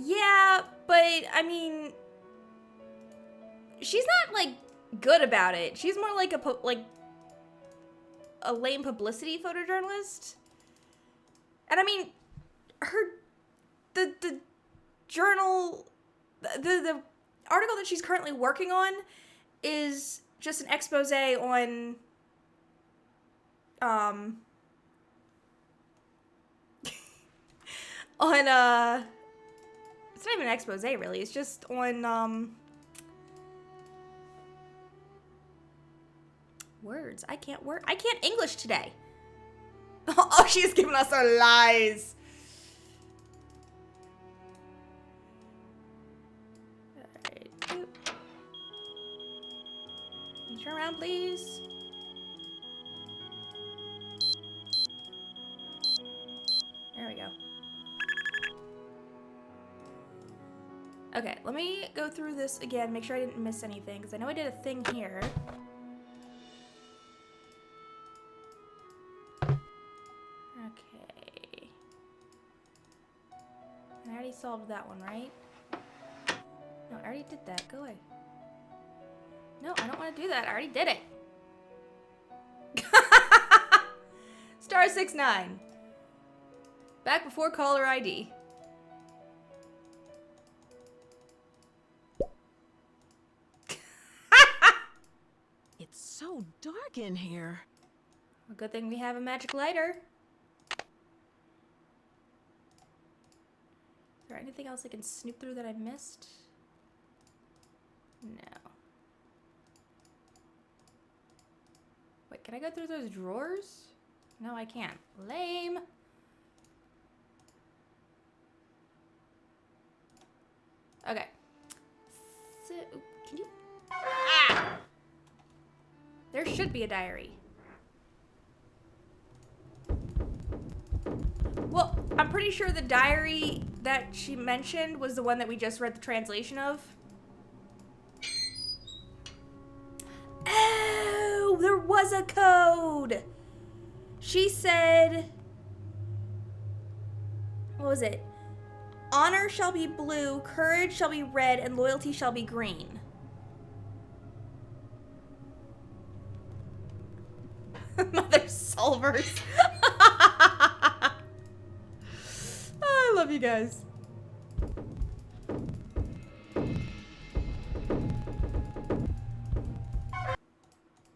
Yeah, but I mean, she's not like good about it. She's more like a lame publicity photojournalist. And I mean, the journal, the article that she's currently working on is just an expose on it's not even an expose really, it's just on words. I can't English today. Oh, she's giving us our lies. Alright. Can you turn around, please? There we go. Okay, let me go through this again, make sure I didn't miss anything, because I know I did a thing here. Okay. And I already solved that one, right? No, I already did that. Go away. No, I don't want to do that. I already did it. Star 69. Back before caller ID. It's so dark in here. A good thing we have a magic lighter. Is there anything else I can snoop through that I missed? No. Wait, can I go through those drawers? No, I can't. Lame. Okay. So, can you... Ah! There should be a diary. Well, I'm pretty sure the diary that she mentioned was the one that we just read the translation of. Oh, there was a code. She said, what was it? Honor shall be blue, courage shall be red, and loyalty shall be green. Mother solvers. I love you guys.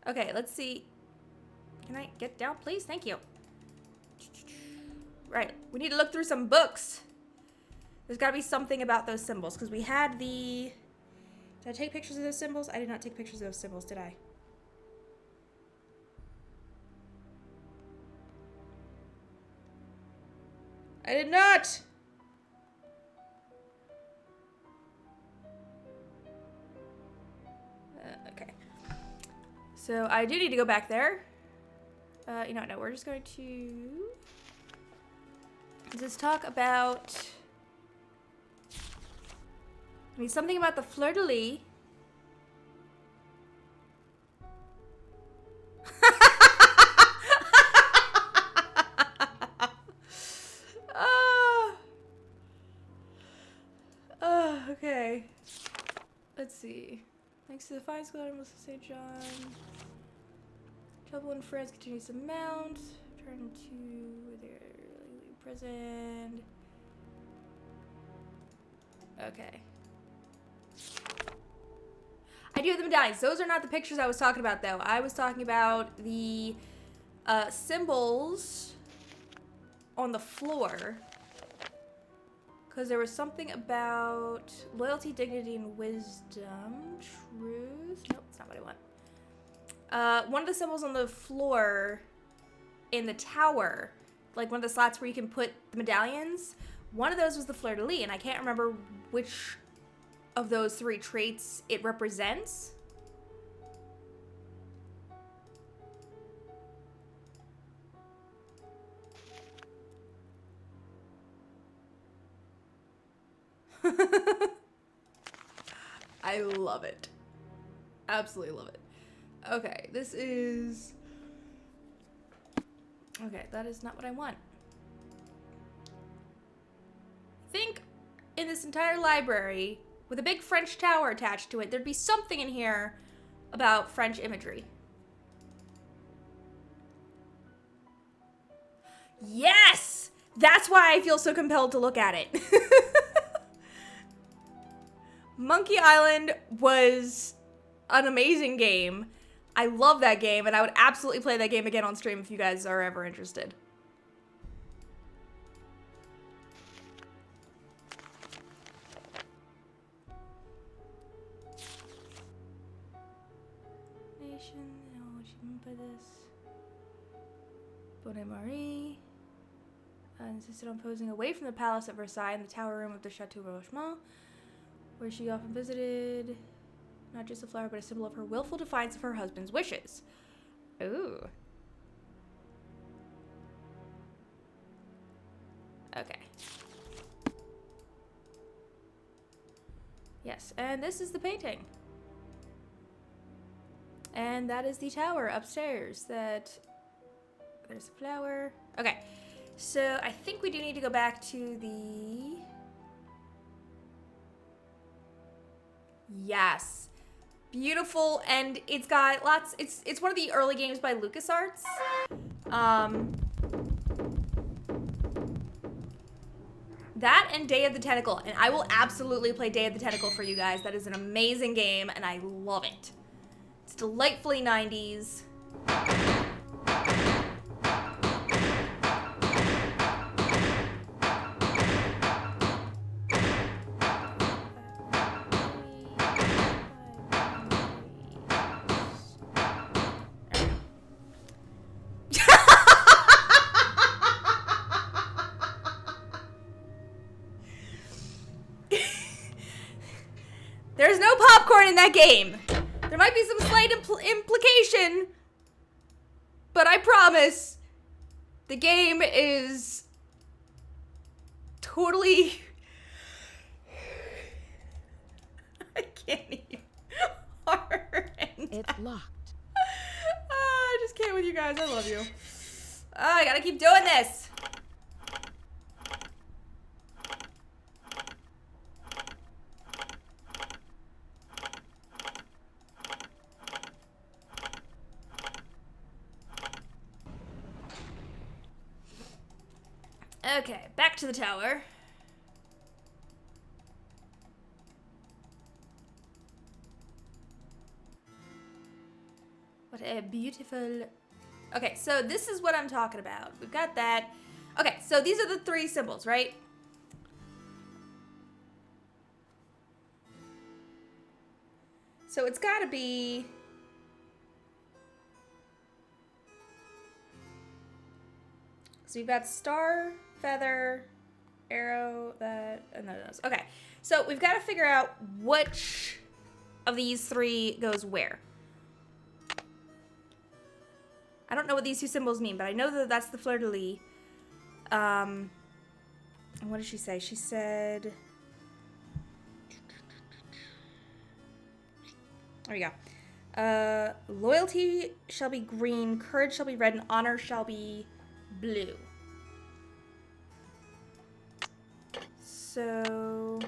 Okay, let's see. Can I get down, please? Thank you. Right, we need to look through some books. There's got to be something about those symbols, because we had the... Did I take pictures of those symbols? I did not take pictures of those symbols, did I? I did not! Okay. So I do need to go back there. You know what, no, we're just going to just talk about... I mean, something about the fleur-de-lis. Okay. Let's see. Thanks to the fine school animals of St. John. Trouble in France continues to mount. Turn to their prison. Okay. I do have the medallions. Those are not the pictures I was talking about, though. I was talking about the symbols on the floor. Because there was something about loyalty, dignity, and wisdom. Truth. Nope, that's not what I want. One of the symbols on the floor in the tower, like one of the slots where you can put the medallions, one of those was the fleur-de-lis, and I can't remember which of those 3 traits it represents. I love it. Absolutely love it. Okay, this is... Okay, that is not what I want. I think in this entire library, with a big French tower attached to it, there'd be something in here about French imagery. Yes! That's why I feel so compelled to look at it. Monkey Island was an amazing game. I love that game, and I would absolutely play that game again on stream if you guys are ever interested. Nation, I don't know what you mean by this. Bonnet Marie insisted on posing away from the palace at Versailles in the tower room of the Chateau Rochemont, where she often visited. Not just a flower, but a symbol of her willful defiance of her husband's wishes. Ooh. Okay. Yes, and this is the painting. And that is the tower upstairs that... There's a flower. Okay, so I think we do need to go back to the... Yes. Beautiful, and it's got lots... It's one of the early games by LucasArts. That and Day of the Tentacle, and I will absolutely play Day of the Tentacle for you guys. That is an amazing game, and I love it. It's delightfully 90s. There's no popcorn in that game. There might be some slight implication, but I promise the game is totally... I can't even. Hard. It's locked. I just can't with you guys. I love you. I gotta keep doing this. Okay, back to the tower. What a beautiful... Okay, so this is what I'm talking about. We've got that. Okay, so these are the 3 symbols, right? So it's gotta be... So we've got star, feather, arrow, that, and then those. Okay, so we've got to figure out which of these 3 goes where. I don't know what these two symbols mean, but I know that that's the fleur-de-lis. And what did she say? She said... There we go. Loyalty shall be green, courage shall be red, and honor shall be blue. So...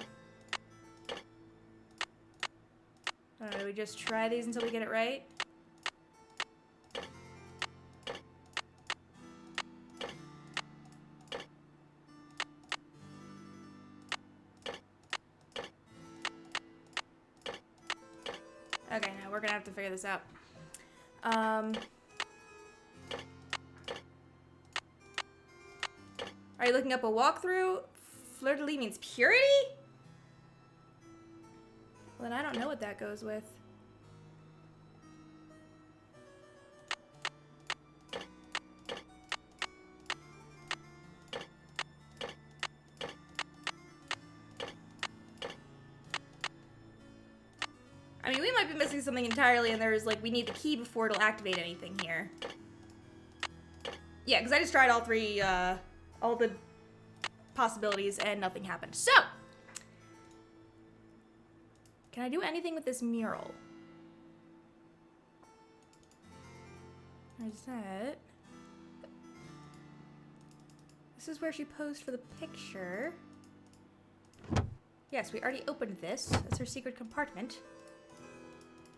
I don't know, do we just try these until we get it right? Okay, now we're gonna have to figure this out. Are you looking up a walkthrough? Fleur-de-lis means purity? Well, then I don't know what that goes with. I mean, we might be missing something entirely, and there's like, we need the key before it'll activate anything here. Yeah, because I just tried all three, all the possibilities, and nothing happened. So, can I do anything with this mural? There's that. This is where she posed for the picture. Yes, we already opened this. That's her secret compartment.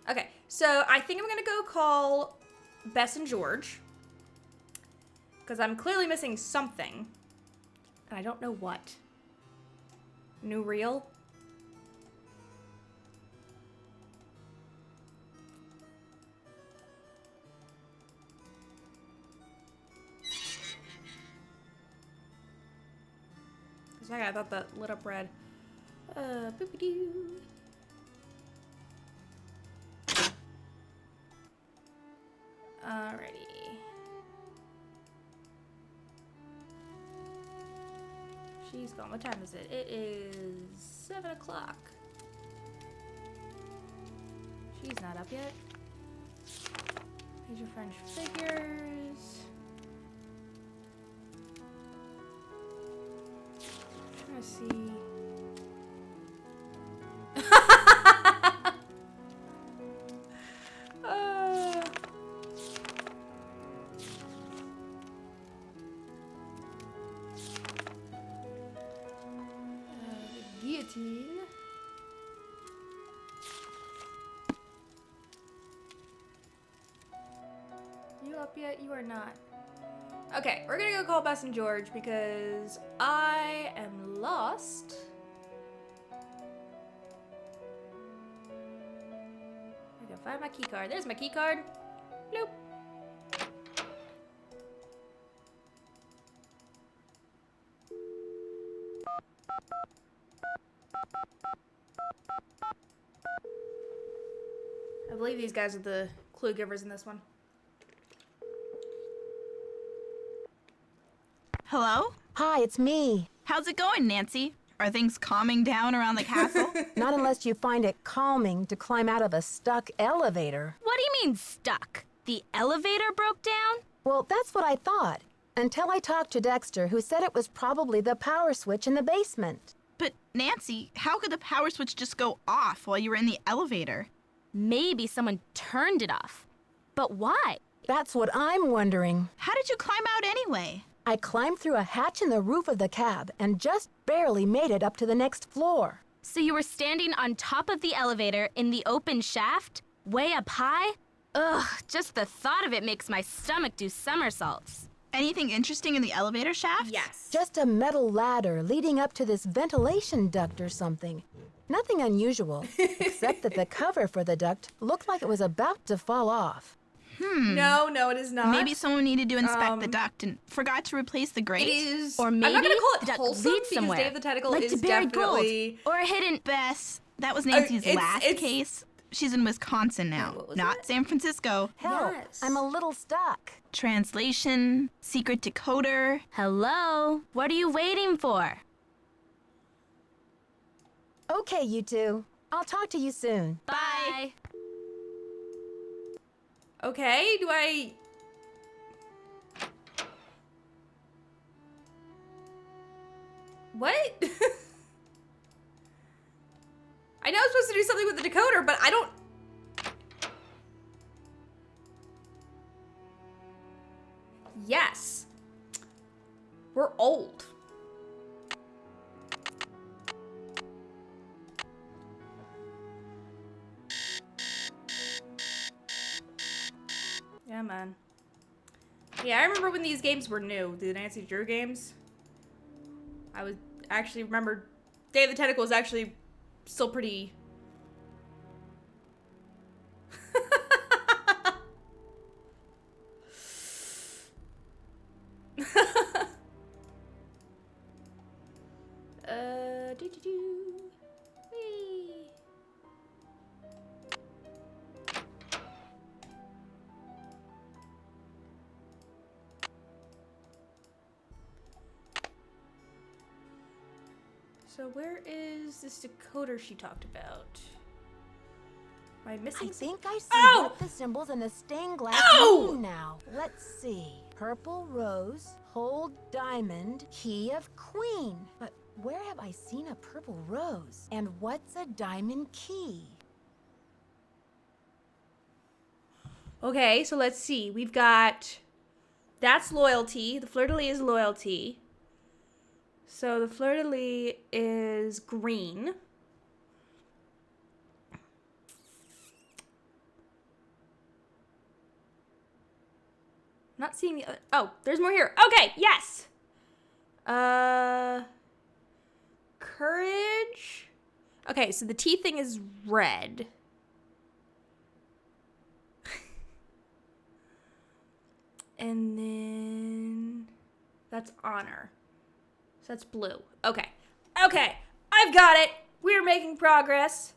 Okay, so I think I'm gonna go call Bess and George. Because I'm clearly missing something. And I don't know what. New reel? For a second I thought that lit up red. Boopy-doo. Alrighty. She's gone. What time is it? It is 7 o'clock. She's not up yet. Here's your French figures. I'm trying to see. Guillotine. You up yet? You are not. Okay, we're gonna go call Bess and George because I am lost. I gotta find my key card. There's my key card. Bloop. I believe these guys are the clue givers in this one. Hello? Hi, it's me. How's it going, Nancy? Are things calming down around the castle? Not unless you find it calming to climb out of a stuck elevator. What do you mean stuck? The elevator broke down? Well, that's what I thought. Until I talked to Dexter, who said it was probably the power switch in the basement. But Nancy, how could the power switch just go off while you were in the elevator? Maybe someone turned it off. But why? That's what I'm wondering. How did you climb out anyway? I climbed through a hatch in the roof of the cab and just barely made it up to the next floor. So you were standing on top of the elevator in the open shaft? Way up high? Ugh, just the thought of it makes my stomach do somersaults. Anything interesting in the elevator shaft? Yes. Just a metal ladder leading up to this ventilation duct or something. Nothing unusual, except that the cover for the duct looked like it was about to fall off. No, it is not. Maybe someone needed to inspect the duct and forgot to replace the grate. It is. Or I'm maybe not gonna call the it duct wholesome leads because somewhere. Day of the Tentacle Like is to bury definitely. gold. Or a hidden... Bess, that was Nancy's last it's- case. She's in Wisconsin now, what was not it? San Francisco. Help, Yes. I'm a little stuck. Translation, secret decoder. Hello? What are you waiting for? Okay, you two. I'll talk to you soon. Bye. Okay, do I What? I know I'm supposed to do something with the decoder, but I don't... Yes. We're old. Yeah, man. Yeah, I remember when these games were new, the Nancy Drew games. I was actually remember Day of the Tentacle was actually still pretty... doo-doo-doo. Whee. So where is this decoder she talked about? Am I missing I think I see Oh! what the symbols in the stained glass Oh! mean now. Let's see. Purple rose, hold diamond, key of queen. But where have I seen a purple rose? And what's a diamond key? Okay, so let's see. We've got... That's loyalty. The fleur-de-lis is loyalty. So the fleur-de-lis is green. Not seeing the other... Oh, there's more here. Okay, yes! Courage? Okay, so the T thing is red. And then... That's honor. So that's blue. Okay. Okay, I've got it! We're making progress.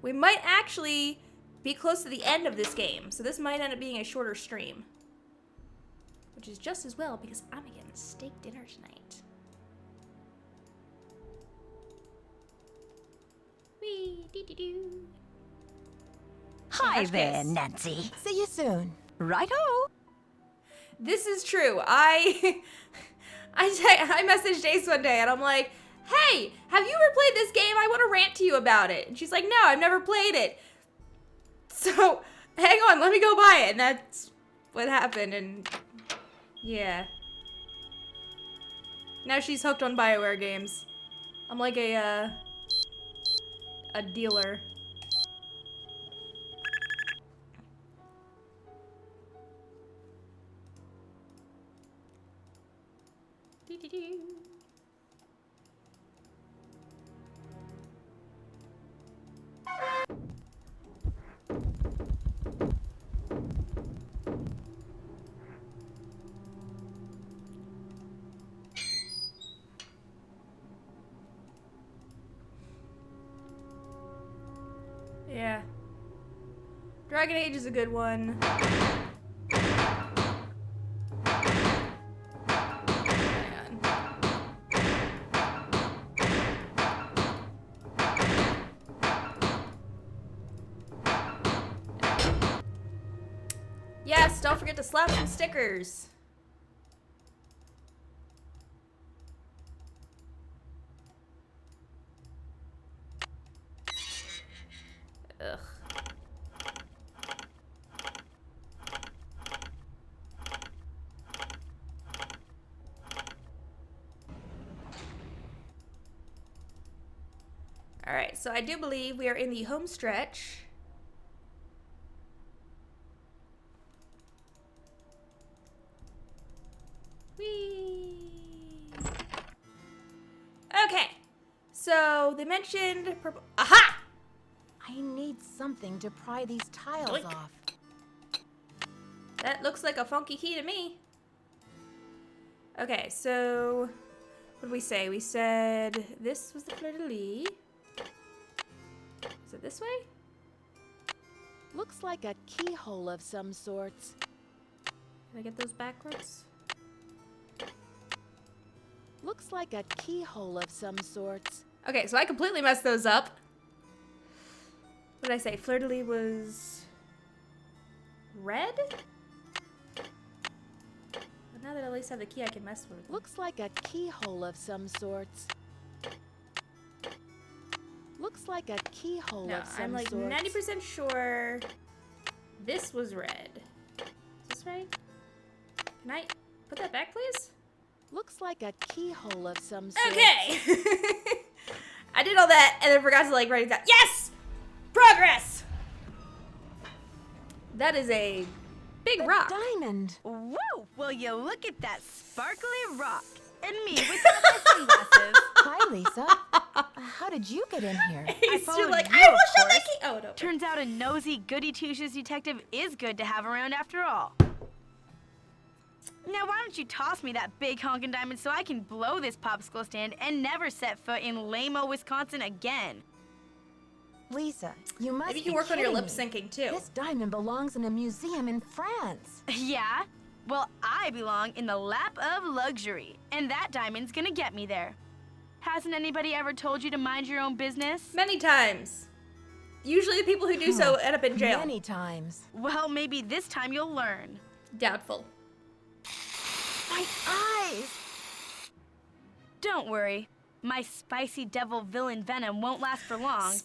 We might actually be close to the end of this game, so this might end up being a shorter stream. Which is just as well, because I'm getting steak dinner tonight. Wee, dee-dee-doo. Hi Hush there, kiss. Nancy. See you soon. Righto. This is true. I messaged Ace one day and I'm like, hey, have you ever played this game? I want to rant to you about it. And she's like, no, I've never played it. So, hang on, let me go buy it. And that's what happened, and yeah. Now she's hooked on BioWare games. I'm like a dealer. Dee-dee-doo. Yeah. Dragon Age is a good one. Hang on. Yes, don't forget to slap some stickers. Ugh. All right, so I do believe we are in the home stretch. Whee! Okay, so they mentioned purple. Aha! I need something to pry these tiles Doink. off. That looks like a funky key to me. Okay, so what did we say? We said this was the fleur-de-lis. Is it this way? Looks like a keyhole of some sorts. Did I get those backwards? Looks like a keyhole of some sorts. Okay, so I completely messed those up. What did I say? Fleur-de-lis was red? Now that I at least have the key, I can mess with it. Looks like a keyhole of some sorts. Looks like a keyhole No, of some I'm like sorts. 90% sure this was red. Is this right? Can I put that back, please? Looks like a keyhole of some sort. Okay. I did all that and then forgot to like write it down. Yes! Progress! That is a big rock. Diamond. Woo! Will you look at that sparkly rock? And me without my sunglasses. Hi, Lisa. How did you get in here? You're followed like, you, I will of show the course. key. Oh, no. Turns out a nosy, goody-two-shoes detective is good to have around after all. Now, why don't you toss me that big honkin' diamond so I can blow this popsicle stand and never set foot in lame-o, Wisconsin again? Lisa, you must Maybe you be can work on your kidding lip me. syncing too. This diamond belongs in a museum in France. Yeah? Well, I belong in the lap of luxury, and that diamond's gonna get me there. Hasn't anybody ever told you to mind your own business? Many times. Usually the people who do so end up in jail. Many times. Well, maybe this time you'll learn. Doubtful. My eyes! Don't worry. My spicy devil villain venom won't last for long. Spicy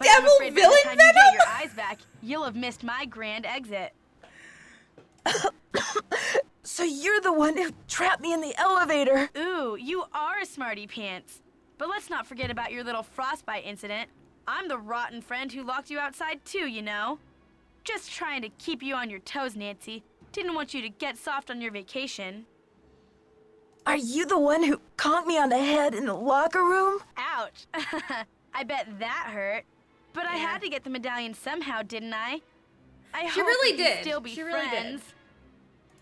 But I'm devil afraid by villain the time you get venom? your eyes back, you'll have missed my grand exit. So you're the one who trapped me in the elevator. Ooh, you are a smarty pants. But let's not forget about your little frostbite incident. I'm the rotten friend who locked you outside too, you know. Just trying to keep you on your toes, Nancy. Didn't want you to get soft on your vacation. Are you the one who conked me on the head in the locker room? Ouch. I bet that hurt. But I had to get the medallion somehow, didn't I? I She hope really we can did. still be She really did. friends.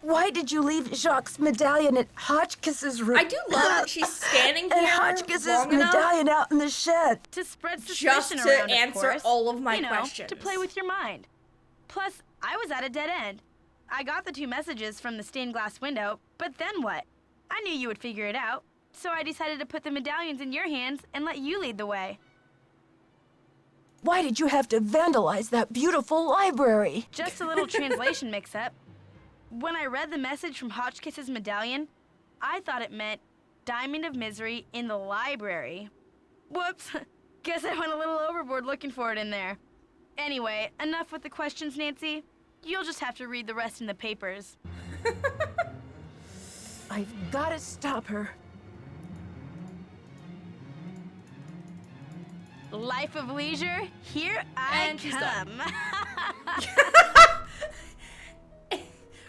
Why did you leave Jacques' medallion at Hotchkiss's room? I do love that she's standing and here Hotchkiss's long enough medallion out in the shed. To spread just suspicion to around, of answer course. all of my You know, questions. to play with your mind. Plus, I was at a dead end. I got the 2 messages from the stained glass window, but then what? I knew you would figure it out, so I decided to put the medallions in your hands and let you lead the way. Why did you have to vandalize that beautiful library? Just a little translation mix-up. When I read the message from Hotchkiss's medallion, I thought it meant Diamond of Misery in the library. Whoops. Guess I went a little overboard looking for it in there. Anyway, enough with the questions, Nancy. You'll just have to read the rest in the papers. I've got to stop her. Life of leisure, here And I she's done. come.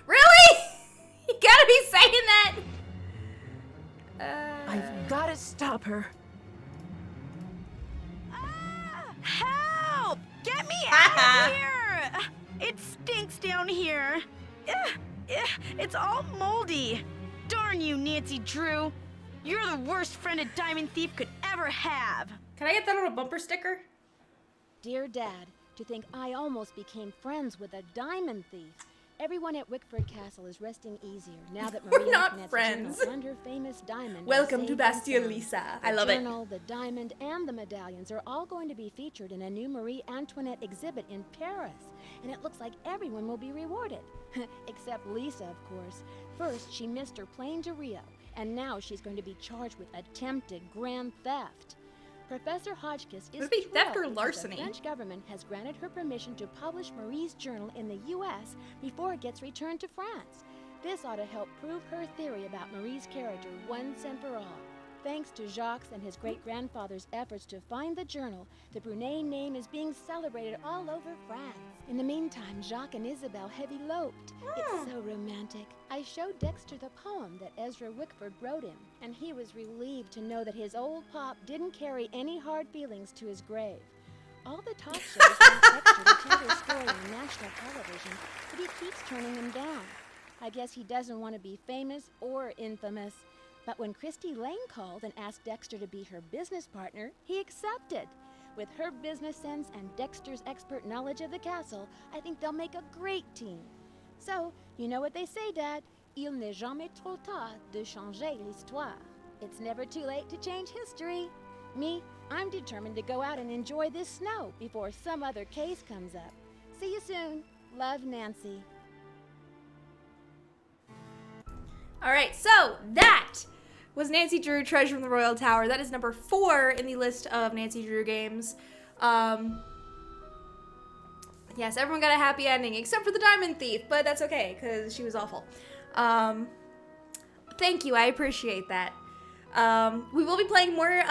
Really? You gotta be saying that. I've got to stop her. Help! Get me out of here! It stinks down here. It's all moldy. Darn you, Nancy Drew. You're the worst friend a diamond thief could ever have. Can I get that little bumper sticker? Dear Dad, to think I almost became friends with a diamond thief. Everyone at Wickford Castle is resting easier now that Marie not Antoinette's friends. journal and her famous diamond are Welcome safe to and Bastille, sound. Lisa. The I love it. journal, the diamond, and the medallions are all going to be featured in a new Marie Antoinette exhibit in Paris. And it looks like everyone will be rewarded. Except Lisa, of course. First, she missed her plane to Rio, and now she's going to be charged with attempted grand theft. Professor Hotchkiss is Would it be theft or thrilled because larceny? The French government has granted her permission to publish Marie's journal in the U.S. before it gets returned to France. This ought to help prove her theory about Marie's character once and for all. Thanks to Jacques and his great-grandfather's efforts to find the journal, the Brunet name is being celebrated all over France. In the meantime, Jacques and Isabel have eloped. It's so romantic. I showed Dexter the poem that Ezra Wickford wrote him, and he was relieved to know that his old pop didn't carry any hard feelings to his grave. All the talk shows want Dexter to tell his story on national television, but he keeps turning them down. I guess he doesn't want to be famous or infamous. But when Christy Lane called and asked Dexter to be her business partner, he accepted. With her business sense and Dexter's expert knowledge of the castle, I think they'll make a great team. So, you know what they say, Dad? Il n'est jamais trop tard de changer l'histoire. It's never too late to change history. Me, I'm determined to go out and enjoy this snow before some other case comes up. See you soon. Love, Nancy. All right, so that was Nancy Drew Treasure from the Royal Tower. That is number 4 in the list of Nancy Drew games. Yes, everyone got a happy ending except for the Diamond Thief, but that's okay because she was awful. Thank you, I appreciate that. We will be playing more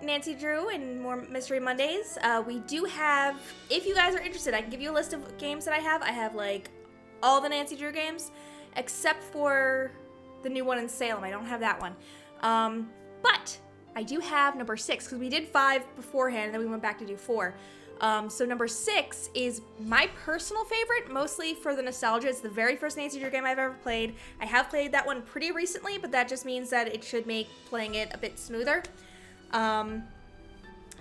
Nancy Drew and more Mystery Mondays. We do have, if you guys are interested, I can give you a list of games that I have. I have like all the Nancy Drew games except for the new one in Salem. I don't have that one. But I do have number 6 because we did 5 beforehand and then we went back to do 4. So number 6 is my personal favorite, mostly for the nostalgia. It's the very first Nancy Drew game I've ever played. I have played that one pretty recently, but that just means that it should make playing it a bit smoother. Yeah,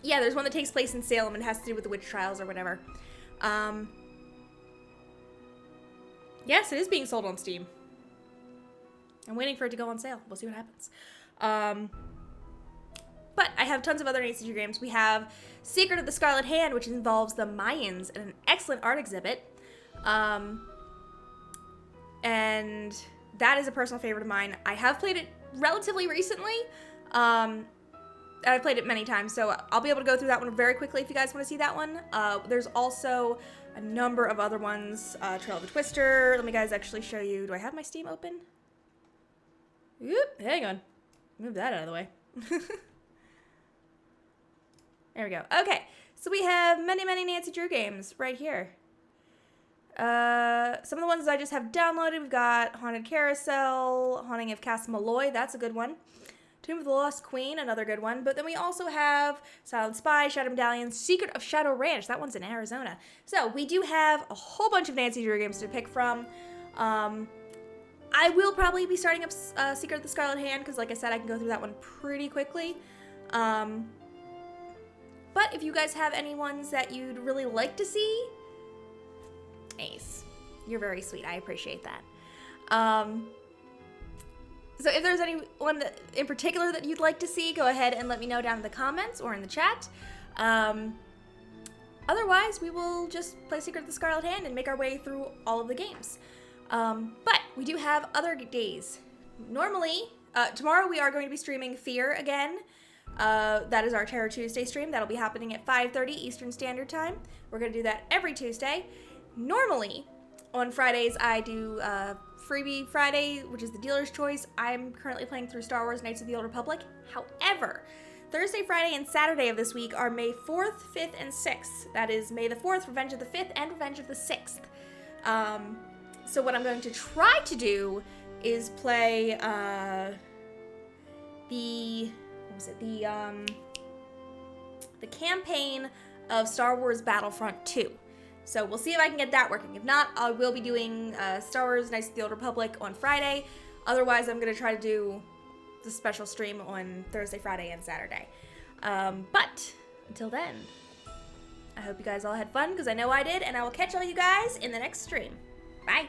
there's one that takes place in Salem and has to do with the witch trials or whatever. Yes, it is being sold on Steam. I'm waiting for it to go on sale. We'll see what happens. But I have tons of other Nancy Drew games. We have Secret of the Scarlet Hand, which involves the Mayans and an excellent art exhibit. And that is a personal favorite of mine. I have played it relatively recently. I've played it many times, so I'll be able to go through that one very quickly if you guys want to see that one. There's also a number of other ones. Trail of the Twister. Let me guys actually show you. Do I have my Steam open? Oop, hang on. Move that out of the way. There we go. Okay, so we have many, many Nancy Drew games right here. Some of the ones I just have downloaded. We've got Haunted Carousel, Haunting of Castle Malloy. That's a good one. Tomb of the Lost Queen, another good one. But then we also have Silent Spy, Shadow Medallion, Secret of Shadow Ranch. That one's in Arizona. So we do have a whole bunch of Nancy Drew games to pick from. I will probably be starting up Secret of the Scarlet Hand because, like I said, I can go through that one pretty quickly. But if you guys have any ones that you'd really like to see, Ace, you're very sweet. I appreciate that. So if there's anyone in particular that you'd like to see, go ahead and let me know down in the comments or in the chat. Otherwise, we will just play Secret of the Scarlet Hand and make our way through all of the games. But we do have other days. Normally, tomorrow we are going to be streaming Fear again. That is our Terror Tuesday stream. That'll be happening at 5:30 Eastern Standard Time. We're going to do that every Tuesday. Normally, on Fridays, I do Freebie Friday, which is the dealer's choice. I'm currently playing through Star Wars Knights of the Old Republic. However, Thursday, Friday, and Saturday of this week are May 4th, 5th, and 6th. That is May the 4th, Revenge of the 5th, and Revenge of the 6th. So what I'm going to try to do is play the campaign of Star Wars Battlefront 2. So we'll see if I can get that working. If not, I will be doing Star Wars Knights of the Old Republic on Friday. Otherwise, I'm going to try to do the special stream on Thursday, Friday, and Saturday. But until then, I hope you guys all had fun, because I know I did, and I will catch all you guys in the next stream. Bye!